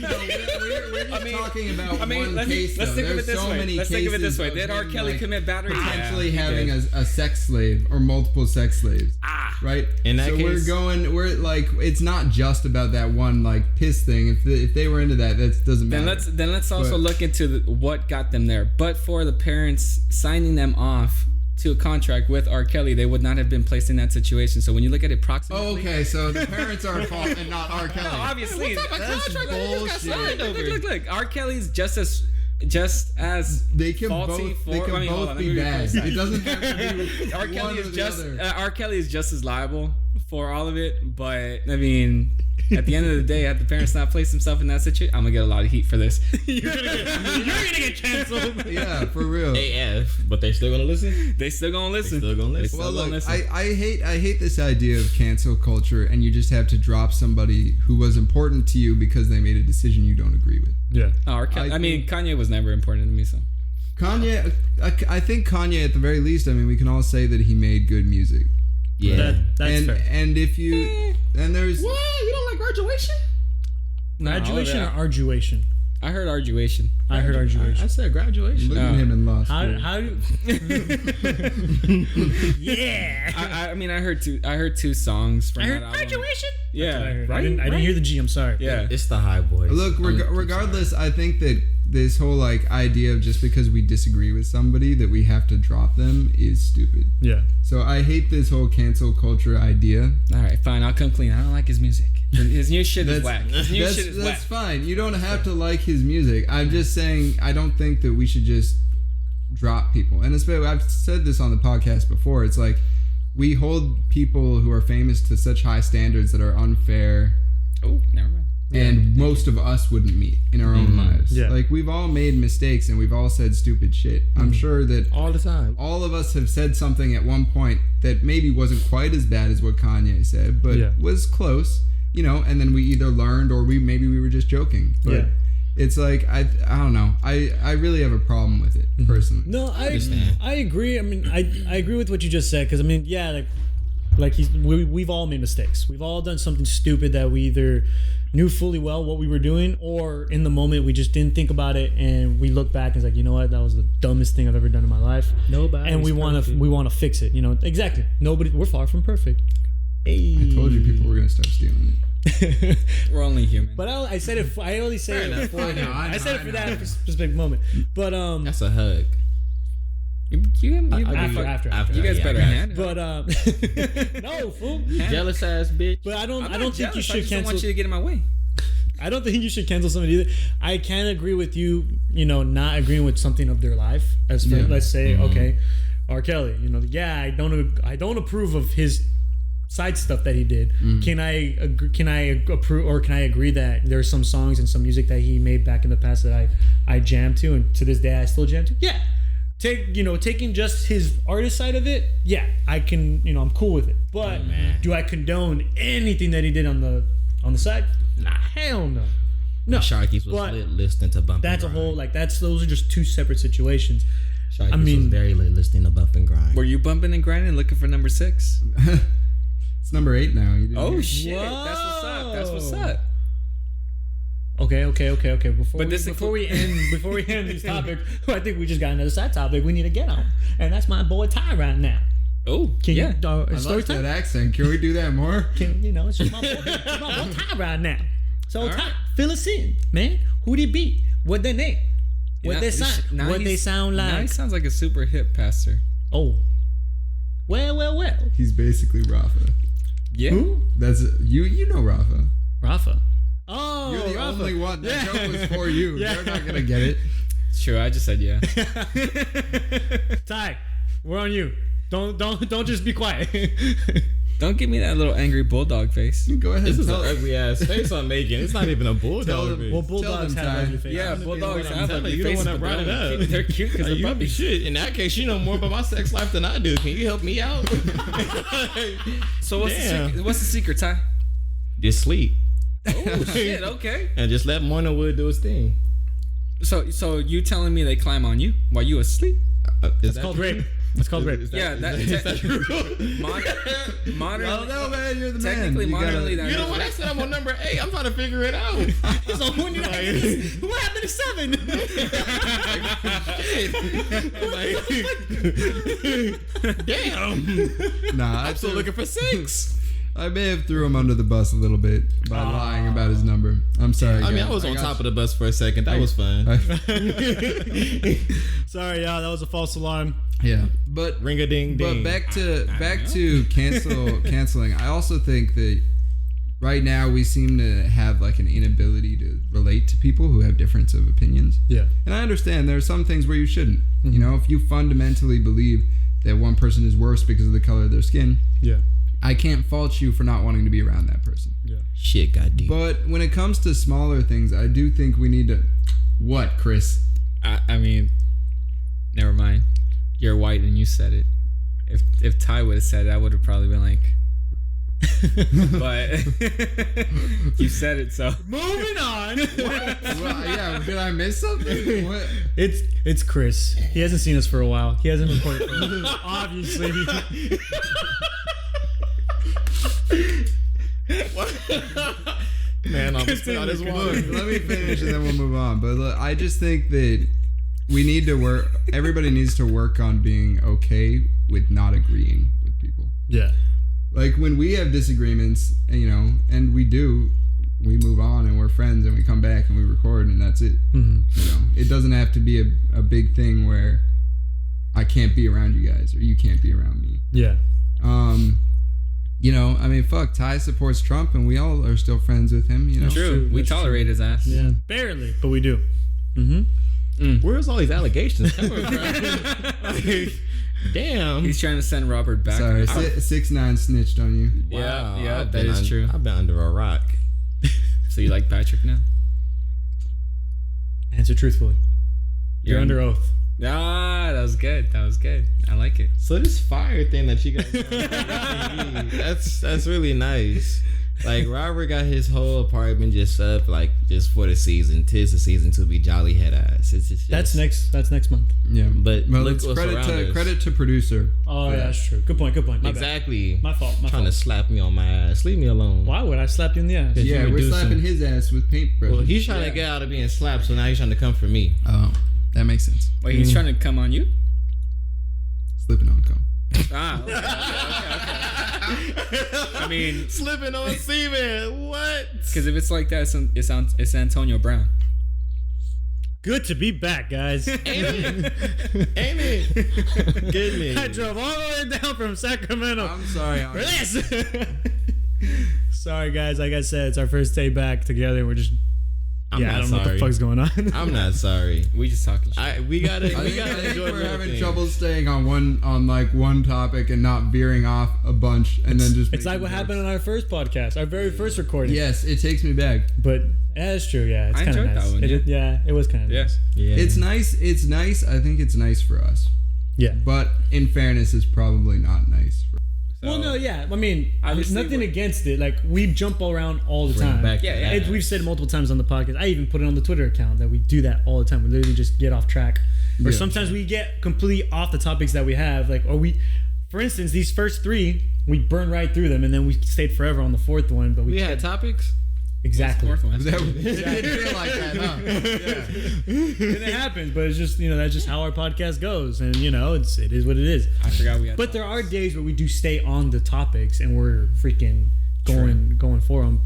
We're talking about one case. Let's think of it There's this so way. many Let's think of it this cases way. of Did R. him, Kelly like, commit battery? potentially Yeah, he having did. a sex slave or multiple sex slaves? Right. In that so case- we're like, it's not just about that one like piss thing. If they were into that doesn't matter. Then let's also look into what got them there. But for the parents signing them off to a contract with R. Kelly, they would not have been placed in that situation. So when you look at it proximately, Oh, okay, so the parents are at fault and not R. Kelly. no, obviously, That's bullshit. Look. R. Kelly's just as They can faulty both. for. They can hold both on, let be me bad. rephrase that. It doesn't have to be R. Kelly one is or the just other. R. Kelly is just as liable for all of it, but I mean, at the end of the day, had the parents not placed themselves in that situation, I'm gonna get a lot of heat for this. You're gonna get canceled. Yeah, for real. AF, but they still gonna listen? They still gonna listen. They still gonna listen. Well, Still gonna look, listen. I hate this idea of cancel culture, and you just have to drop somebody who was important to you because they made a decision you don't agree with. Yeah. Oh, R. Kelly, I mean, Kanye was never important to me, so. Kanye, I think Kanye, at the very least, I mean, we can all say that he made good music. Yeah. That's fair. And if you and there's What? You don't like Graduation? Graduation all or of arduation? I heard arduation. I heard arduation. I said Graduation. look at him in law school. How do? Yeah. I mean, I heard two songs from I heard that album. graduation. Yeah, I heard. right. I didn't hear the G. I'm sorry. Yeah. It's the high voice. Look, regardless, I think that this whole like idea of just because we disagree with somebody that we have to drop them is stupid. Yeah. So I hate this whole cancel culture idea. All right, fine. I'll come clean. I don't like his music. His new shit is whack. His new shit is whack. That's fine. You don't have to like his music. I'm just saying I don't think that we should just drop people. And especially, I've said this on the podcast before. It's like we hold people who are famous to such high standards that are unfair. Oh, never mind. And most of us wouldn't meet in our own lives. Yeah. Like we've all made mistakes and we've all said stupid shit. I'm sure that all the time. all of us have said something at one point that maybe wasn't quite as bad as what Kanye said, but was close, you know, and then we either learned or we were just joking. But it's like I don't know. I really have a problem with it personally. No, I agree. I mean, I agree with what you just said because I mean, yeah, like we've all made mistakes. We've all done something stupid that we either knew fully well what we were doing, or in the moment we just didn't think about it and we look back and it's like, you know what, that was the dumbest thing I've ever done in my life. Nobody. And we want to fix it. You know, exactly. We're far from perfect. Hey. I told you people were gonna start stealing it. We're only human. But I said it. I only say it for him. I said it for that specific moment. But That's a hug. After. You guys better handle. But no, fool. Jealous ass bitch. But I don't think you I should just cancel. don't want you to get in my way. I don't think you should cancel somebody either. I can agree with you. You know, not agreeing with something of their life. As for, let's say, okay, R. Kelly. You know, I don't approve of his side stuff that he did. Can I approve, or can I agree that there's some songs and some music that he made back in the past that I jammed to, and to this day I still jam to? Yeah. Taking just his artist side of it, yeah, I can, I'm cool with it. But do I condone anything that he did on the side? Nah, hell no. No. Sharky's was lit listening to Bump That's and a Grind. whole, those are just two separate situations. Sharky's was very lit listening to Bump and Grind. Were you bumping and grinding looking for number 6? It's number 8 now. You didn't hear? Shit. Whoa. That's what's up. Okay. Before we end these topics, I think we just got another side topic we need to get on, and that's my boy Ty right now. Oh, Can yeah. you? I Story like time. that accent. Can we do that more? It's just my boy Ty right now. So All Ty, right. fill us in, man. Who'd he be? What their name? What they sound? What they sound Now he like? sounds like a super hip pastor. Oh, well. He's basically Rafa. Yeah. Who? That's you know Rafa. Rafa. Oh, You're the Rafa. only one. That joke was for you. Yeah. They're not gonna get it. Sure, I just said yeah. Ty, we're on you. Don't just be quiet. Don't give me that little angry bulldog face. Go ahead. This is tell an ugly ass face I'm making. It's not even a Tell bulldog them- face. Well, bulldogs them, have Ty. ugly faces. Yeah, bulldogs have I'm ugly you don't faces. want to but bring it up. they're cute because they're You puppies. shit. In that case, you know more about my sex life than I do. Can you help me out? So what's Damn. the secret, Ty? Just sleep Oh shit. Okay. and just let Morningwood do his thing. So you telling me they climb on you while you asleep? It's called rape. It's called rape. Is that, Yeah, is that- is that true? Modern. No, man, you're the man. Technically, modernly, that You know is what? I said I'm on number 8. I'm trying to figure it out. So when did I get this? What happened to 7? Damn. Nah, I'm still looking for 6. I may have threw him under the bus a little bit by lying about his number. I'm sorry. I mean, guys. I was on got top of the bus for a second. That was fun. Sorry, y'all. That was a false alarm. Yeah, but Ring a ding ding. back to canceling. I also think that right now we seem to have like an inability to relate to people who have difference of opinions. Yeah. And I understand there are some things where you shouldn't. You know, if you fundamentally believe that one person is worse because of the color of their skin, Yeah. I can't fault you for not wanting to be around that person. Yeah. Shit got deep. But when it comes to smaller things, I do think we need to. What, Chris? I mean, never mind. You're white and you said it. If Ty would have said it, I would have probably been like. But you said it, so Moving on. Well, yeah, did I miss something? What? It's Chris. He hasn't seen us for a while. He hasn't reported. Obviously. Man, I'm still on this Look, one. let me finish and then we'll move on. But look, I just think that we need to work. Everybody needs to work on being okay with not agreeing with people. Yeah. Like when we have disagreements, and we do, we move on and we're friends and we come back and we record and that's it. Mm-hmm. It doesn't have to be a big thing where I can't be around you guys or you can't be around me. Yeah. I mean, fuck, Ty supports Trump and we all are still friends with him, true. We tolerate his ass. Yeah. Barely, but we do. Mm-hmm. Where's all these allegations coming from? Damn. He's trying to send Robert back. Sorry, 6ix9ine snitched on you. Yeah, I've that been is true. I've been under a rock. So you like Patrick now? Answer truthfully. You're under oath. Ah, that was good. I like it. So this fire thing that you guys that's really nice. Like Robert got his whole apartment just up, like just for the season. 'Tis the season to be jolly head ass. It's just That's next month. Yeah, but well, look it's what's around us. credit to producer. Oh yeah, that's true. Good point. My Exactly. bad. My fault. Trying to slap me on my ass. Leave me alone. Why would I slap you in the ass? Yeah, we're slapping his ass with paintbrushes. Well, he's trying to get out of being slapped, so now he's trying to come for me. Oh, that makes sense. Wait, he's trying to come on you? Slipping on cum. Ah, okay. I mean, Slipping on semen. What? because if it's like that, it's Antonio Brown. Good to be back, guys. Ain't it? Goodness. I drove all the way down from Sacramento I'm sorry. for this. Sorry, guys. Like I said, it's our first day back together. We're just I'm I not don't know what the sorry. fuck's going on. I'm not sorry. We just talking shit. We gotta I think enjoy we're little having things. trouble staying on one topic and not veering off a bunch and then just. It's like what happened on our first podcast, our very first recording. Yes, it takes me back. But that's true. Yeah, it's I kind of enjoyed nice. that one, It was kind of nice. Yeah. It's nice. It's nice. I think it's nice for us. Yeah. But in fairness, it's probably not nice. Well, no, yeah. I mean, Obviously, nothing against it. Like, we jump around all the time. back Yeah, And we've said it multiple times on the podcast. I even put it on the Twitter account that we do that all the time. We literally just get off track. Or Yeah. sometimes we get completely off the topics that we have. Like, for instance, these first three, we burned right through them, and then we stayed forever on the fourth one. But We had topics. exactly. Fourth one. It didn't feel like that, huh? And it happens, but it's just, that's just how our podcast goes. And, it is what it is. I forgot we had. But there are days where we do stay on the topics and we're freaking going for them.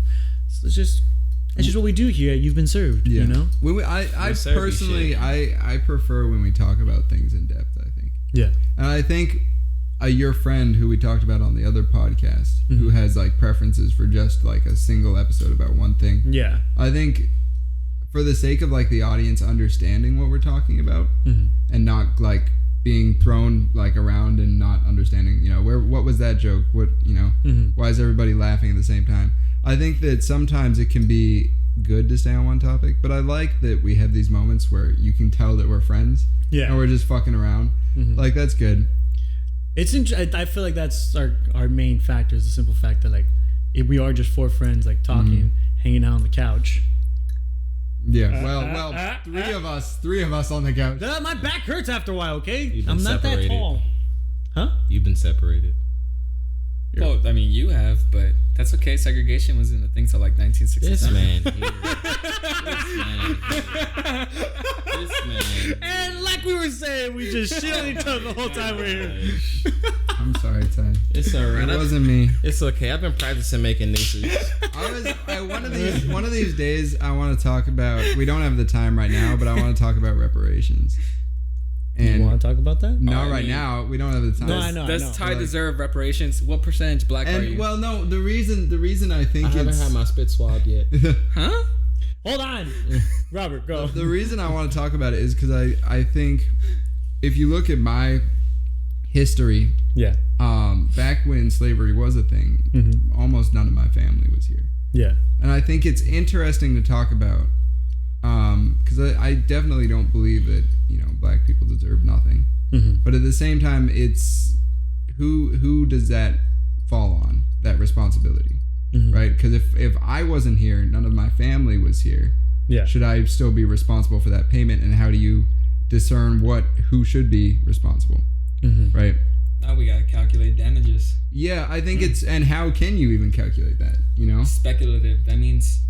So it's just what we do here. You've been served, Yeah. you know? I serve you personally, shit. I prefer when we talk about things in depth, I think. Yeah. And I think your friend who we talked about on the other podcast, who has like preferences for just like a single episode about one thing. Yeah. I think for the sake of like the audience understanding what we're talking about and not like being thrown like around and not understanding, what was that joke? What, why is everybody laughing at the same time? I think that sometimes it can be good to stay on one topic, but I like that we have these moments where you can tell that we're friends. Yeah. And we're just fucking around. Like, that's good. I feel like that's our main factor, is the simple fact that, like, if we are just four friends, like, talking, hanging out on the couch. Yeah. Three of us on the couch. My back hurts after a while, okay? You've been I'm not that separated. tall. Huh? You've been separated. Well, I mean, you have, but that's okay. Segregation wasn't a thing till like 1969. This man here. This man. And like we were saying, we just shit on each other the whole time we're here. I'm sorry, Ty. It's alright. It wasn't me. It's okay. I've been practicing making nieces. One of these days, I want to talk about. We don't have the time right now, but I want to talk about reparations. And You want to talk about that? not right now. We don't have the time. No, I know. Does Ty Like- deserve reparations? What percentage black are And you? well, no. The reason I think I haven't it's had my spit swabbed yet. Huh? Hold on. Robert, go. the reason I want to talk about it is because I think if you look at my history, Yeah. back when slavery was a thing, almost none of my family was here. Yeah. And I think it's interesting to talk about because I definitely don't believe that black people deserve nothing. But at the same time, it's who does that fall on, that responsibility, right? Because if I wasn't here, none of my family was here. Yeah. Should I still be responsible for that payment? And how do you discern who should be responsible, right? Now we gotta calculate damages. Yeah, I think and how can you even calculate that? Speculative. That means,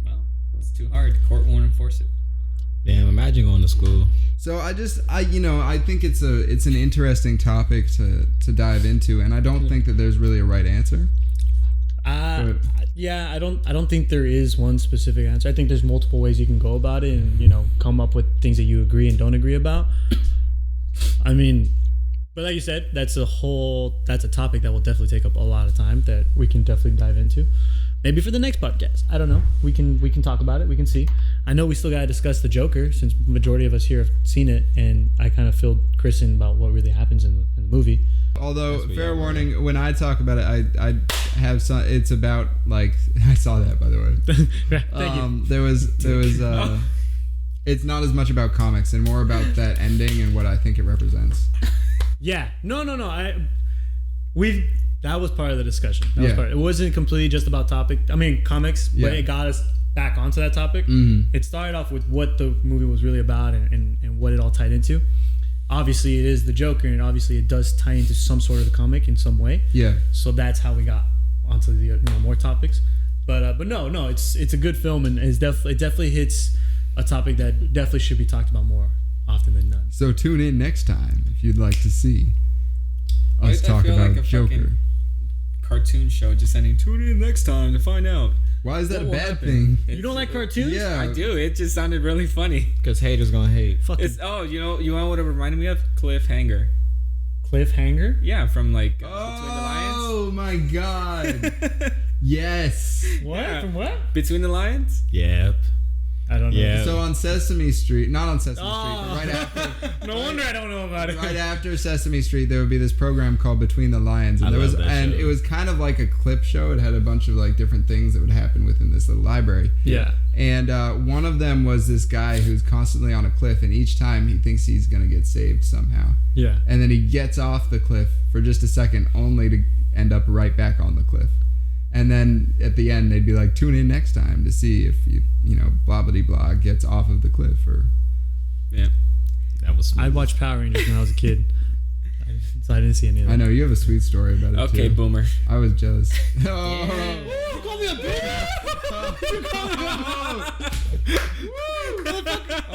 well, it's too hard. The court won't enforce it. Damn, imagine going to school. So I think it's an interesting topic to dive into, and I don't think that there's really a right answer. Yeah, I don't think there is one specific answer. I think there's multiple ways you can go about it, and come up with things that you agree and don't agree about. I mean, but like you said, that's a topic that will definitely take up a lot of time that we can definitely dive into. Maybe for the next podcast. I don't know. We can talk about it. We can see. I know we still gotta discuss the Joker, since the majority of us here have seen it, and I kind of filled Chris in about what really happens in the movie. Although, fair warning, when I talk about it, I have some. It's about like I saw that, by the way. Thank you. There was. It's not as much about comics and more about that ending and what I think it represents. Yeah. No. That was part of the discussion. It wasn't completely just about comics, but it got us back onto that topic. It started off with what the movie was really about and what it all tied into. Obviously, it is the Joker, and obviously it does tie into some sort of the comic in some way. Yeah. So that's how we got onto the more topics. But no, it's a good film, and it definitely hits a topic that definitely should be talked about more often than none. So tune in next time if you'd like to see us talk about Joker. Cartoon show just ending. Tune in next time to find out. Why is that a bad thing? You don't like cartoons? Yeah, I do. It just sounded really funny. Because haters gonna hate. You know what it reminded me of? Cliffhanger. Cliffhanger? Yeah, from like Between the Lions. Oh my god. Yes. What? Yeah. From what? Between the Lions? Yep. I don't know. Yeah. So on Sesame Street, not on Sesame Street, but right after. No wonder I don't know about it. Right after Sesame Street, there would be this program called Between the Lions, and it was kind of like a clip show. It had a bunch of like different things that would happen within this little library. Yeah. And one of them was this guy who's constantly on a cliff, and each time he thinks he's gonna get saved somehow. Yeah. And then he gets off the cliff for just a second, only to end up right back on the cliff. And then at the end, they'd be like, tune in next time to see if blah, blah, blah, gets off of the cliff or... Yeah. That was smooth. I watched Power Rangers when I was a kid. So I didn't see any of that. I know, you have a sweet story about it, okay, too. Boomer. I was jealous. You call me a boomer? You call me a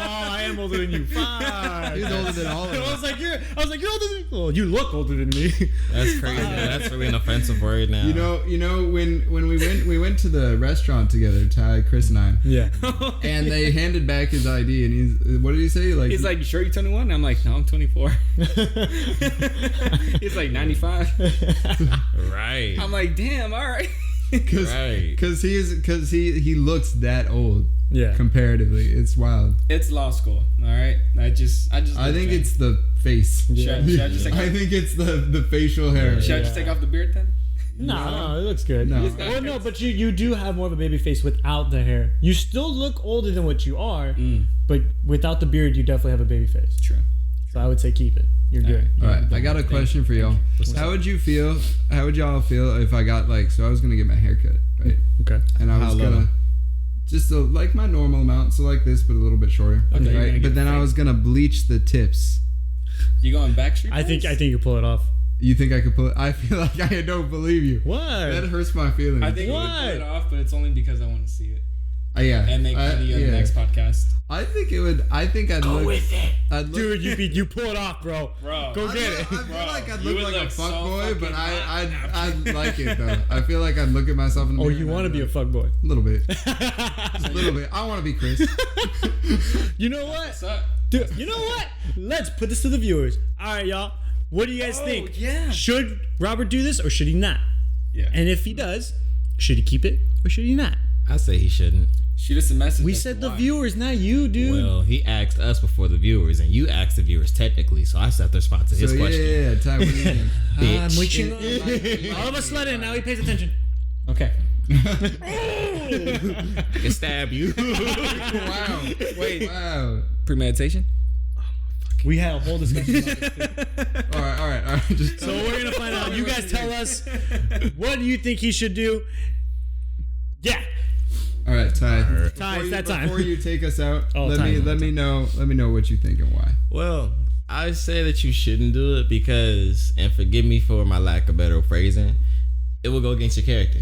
I am older than you. Fuck. He's older than all of us. I was like, you're older than me. Well, you look older than me. That's crazy. That's really an offensive word now. You know when we went to the restaurant together, Ty, Chris, and I. Yeah. And they handed back his ID, and what did he say? He's like, you sure you're 21? And I'm like, no, I'm 24. He's like 95. Right. I'm like, damn, all right. Because he looks that old. Yeah. Comparatively, it's wild. It's law school. All right. I think it's the face. Yeah. I think it's the facial hair. Should I just take off the beard then? No, it looks good. No. Well, no, but you do have more of a baby face without the hair. You still look older than what you are, but without the beard, you definitely have a baby face. True. So I would say keep it. You're good. All right. I got a question for y'all. How would y'all feel if I got so I was gonna get my hair cut, right? Okay. And I was gonna just like my normal amount, so like this, but a little bit shorter. Okay. Right. But then I was gonna bleach the tips. You going Backstreet Boys? I think you pull it off. You think I could pull it? I feel like I don't believe you. What? That hurts my feelings. I think you would pull it off, but it's only because I want to see it. Yeah. And make fun of you on the next podcast. I think it would. I think I'd go with it. Dude, you pull it off, bro. Go get it. I feel like I'd look like a fuckboy, but I'd like it though. I feel like I'd look at myself in the mirror. Oh, you want to be a fuckboy? A little bit. Just a little bit. I want to be Chris. You know what? Dude, you know what? Let's put this to the viewers. All right, y'all. What do you guys think? Yeah. Should Robert do this or should he not? Yeah. And if he does, should he keep it or should he not? I say he shouldn't. Shoot us a message. We said the viewers, not you, dude. Well, he asked us before the viewers, and you asked the viewers technically, so I set the response to his question. Yeah, Ty, what do you think? I'm reaching all of a sudden, now he pays attention. Okay. I can stab you. Wow. Wait. Wow. Premeditation? We had a whole discussion about this too. All right. So we're going to find out. You guys tell us, what do you think he should do? Yeah. All right, Ty. It's that time. Before you take us out, let me know what you think and why. Well, I say that you shouldn't do it because, and forgive me for my lack of better phrasing, it will go against your character.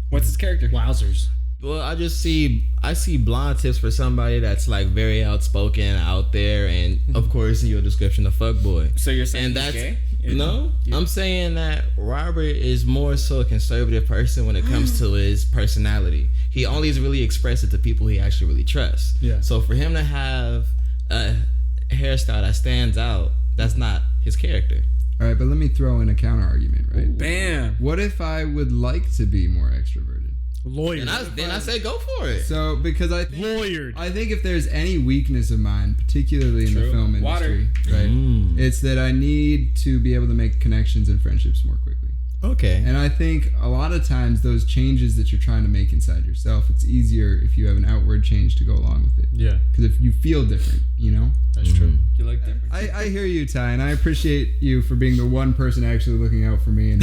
What's his character? Wowzers. Well, I see blonde tips for somebody that's like very outspoken out there, and of course in your description, a fuckboy. So you're saying that's gay? No, I'm saying that Robert is more so a conservative person when it comes to his personality. He only is really expressed it to people he actually really trusts. Yeah. So for him to have a hairstyle that stands out, that's not his character. All right, but let me throw in a counter argument, right? Bam. What if I would like to be more extroverted? Lawyer. Then I say go for it. So because I think, lawyered. I think if there's any weakness of mine, particularly in the film industry, right, it's that I need to be able to make connections and friendships more quickly. Okay. And I think a lot of times those changes that you're trying to make inside yourself, it's easier if you have an outward change to go along with it. Yeah. Because if you feel different, That's true. You look different. I hear you, Ty, and I appreciate you for being the one person actually looking out for me and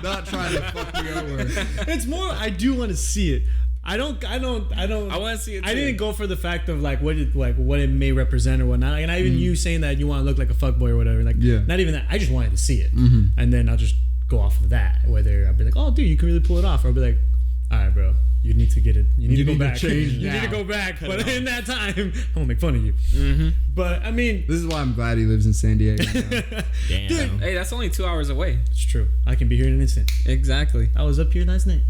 not trying to fuck me over. It's more, I do want to see it. I want to see it too. I didn't go for the fact of like what it may represent or whatnot. And not even you saying that you want to look like a fuckboy or whatever. Like, not even that. I just wanted to see it, and then I'll just go off of that. Whether I'll be like, oh, dude, you can really pull it off, or I'll be like, all right, bro, you need to get it. You need to go back. You need to go back. But in that time, I'm gonna make fun of you. But I mean, this is why I'm glad he lives in San Diego now. Damn. Dude, Hey, that's only 2 hours away. it's true. I can be here in an instant. Exactly. I was up here last night.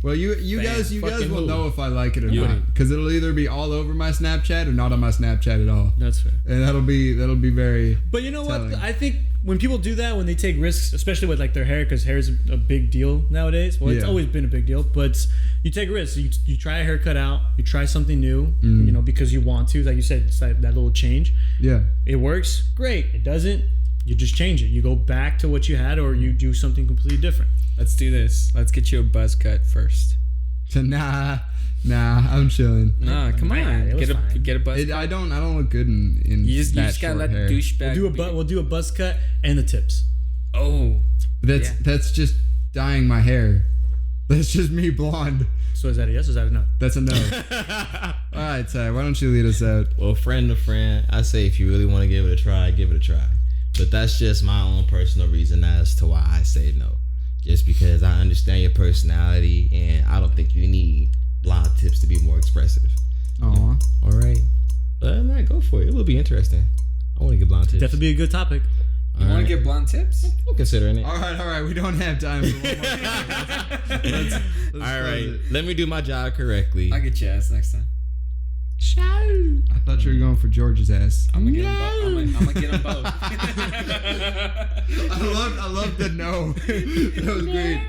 Well, you guys will know if I like it or You not, wouldn't. because it'll either be all over my Snapchat or not on my Snapchat at all, That's fair. and that'll be very. But you know telling. what? I think when people do that, when they take risks, especially with like their hair, because hair is a big deal nowadays. Well, it's always been a big deal, but you take risks. You try a haircut out. You try something new, you know, because you want to. Like you said, it's like that little change. Yeah. It works, great. It doesn't, you just change it. You go back to what you had, or you do something completely different. Let's do this. Let's get you a buzz cut first. Nah, I'm chilling. Nah, come on. It was fine. Get a buzz cut. I don't look good in You just that gotta short let hair. the douchebag. We'll do a buzz cut and the tips. Oh. That's just dyeing my hair. That's just me blonde. So is that a yes or is that a no? That's a no. All right, Ty, why don't you lead us out? Well, friend to friend, I say if you really want to give it a try, give it a try. But that's just my own personal reason as to why I say no. Just because I understand your personality, and I don't think you need blonde tips to be more expressive. Aw. All right. But man, go for it. It will be interesting. I want to get blonde tips. Definitely be a good topic. You want to get blonde tips? I'm considering it. All right. We don't have time for one more. Let's All right. close it. Let me do my job correctly. I'll get your ass next time. I thought you were going for George's ass. I'm gonna get them both. I'm gonna get them both. I love the no. That was great.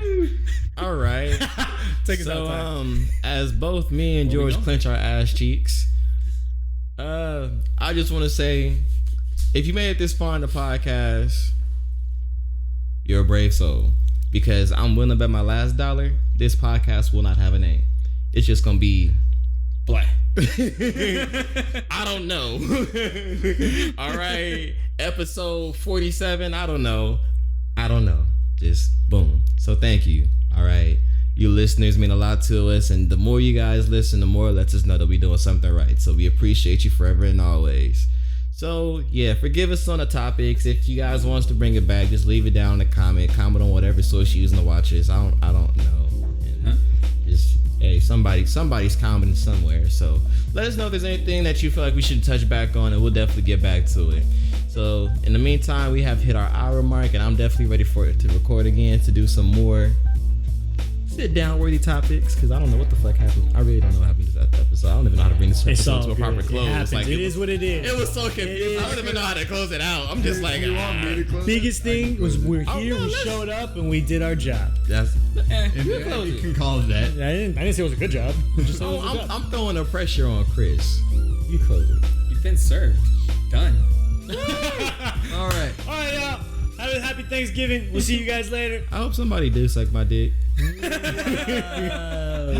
All right. Take us So, out, Ty. as both me and George clench our ass cheeks, I just want to say, if you made it this far in the podcast, you're a brave soul. Because I'm willing to bet my last dollar, this podcast will not have a name. It's just gonna be Black. I don't know. All right. Episode 47. I don't know. Just boom. So thank you. All right. You listeners mean a lot to us. And the more you guys listen, the more it lets us know that we're doing something right. So we appreciate you forever and always. So yeah, forgive us on the topics. If you guys want us to bring it back, just leave it down in the comment on whatever source you're using to watch this. I don't know. And just hey, somebody's commenting somewhere. So let us know if there's anything that you feel like we should touch back on, and we'll definitely get back to it. So in the meantime, we have hit our hour mark, and I'm definitely ready for it to record again to do some more sit down worthy topics, because I don't know what the fuck happened. I really don't know what happened to that episode. I don't even know how to bring this It's episode all to a proper good. close. It happens. Like, It is what it is. It was so confusing. I don't even know how to close it out. I'm just like, Biggest thing was we're here, we showed up, and we did our job. that's. You can call it that. I didn't say it was a good job. We just said it was a good job. I'm throwing the pressure on Chris. You close it. You've been served. Done. All right. All right, y'all. Have a happy Thanksgiving. We'll see you guys later. I hope somebody did suck my dick.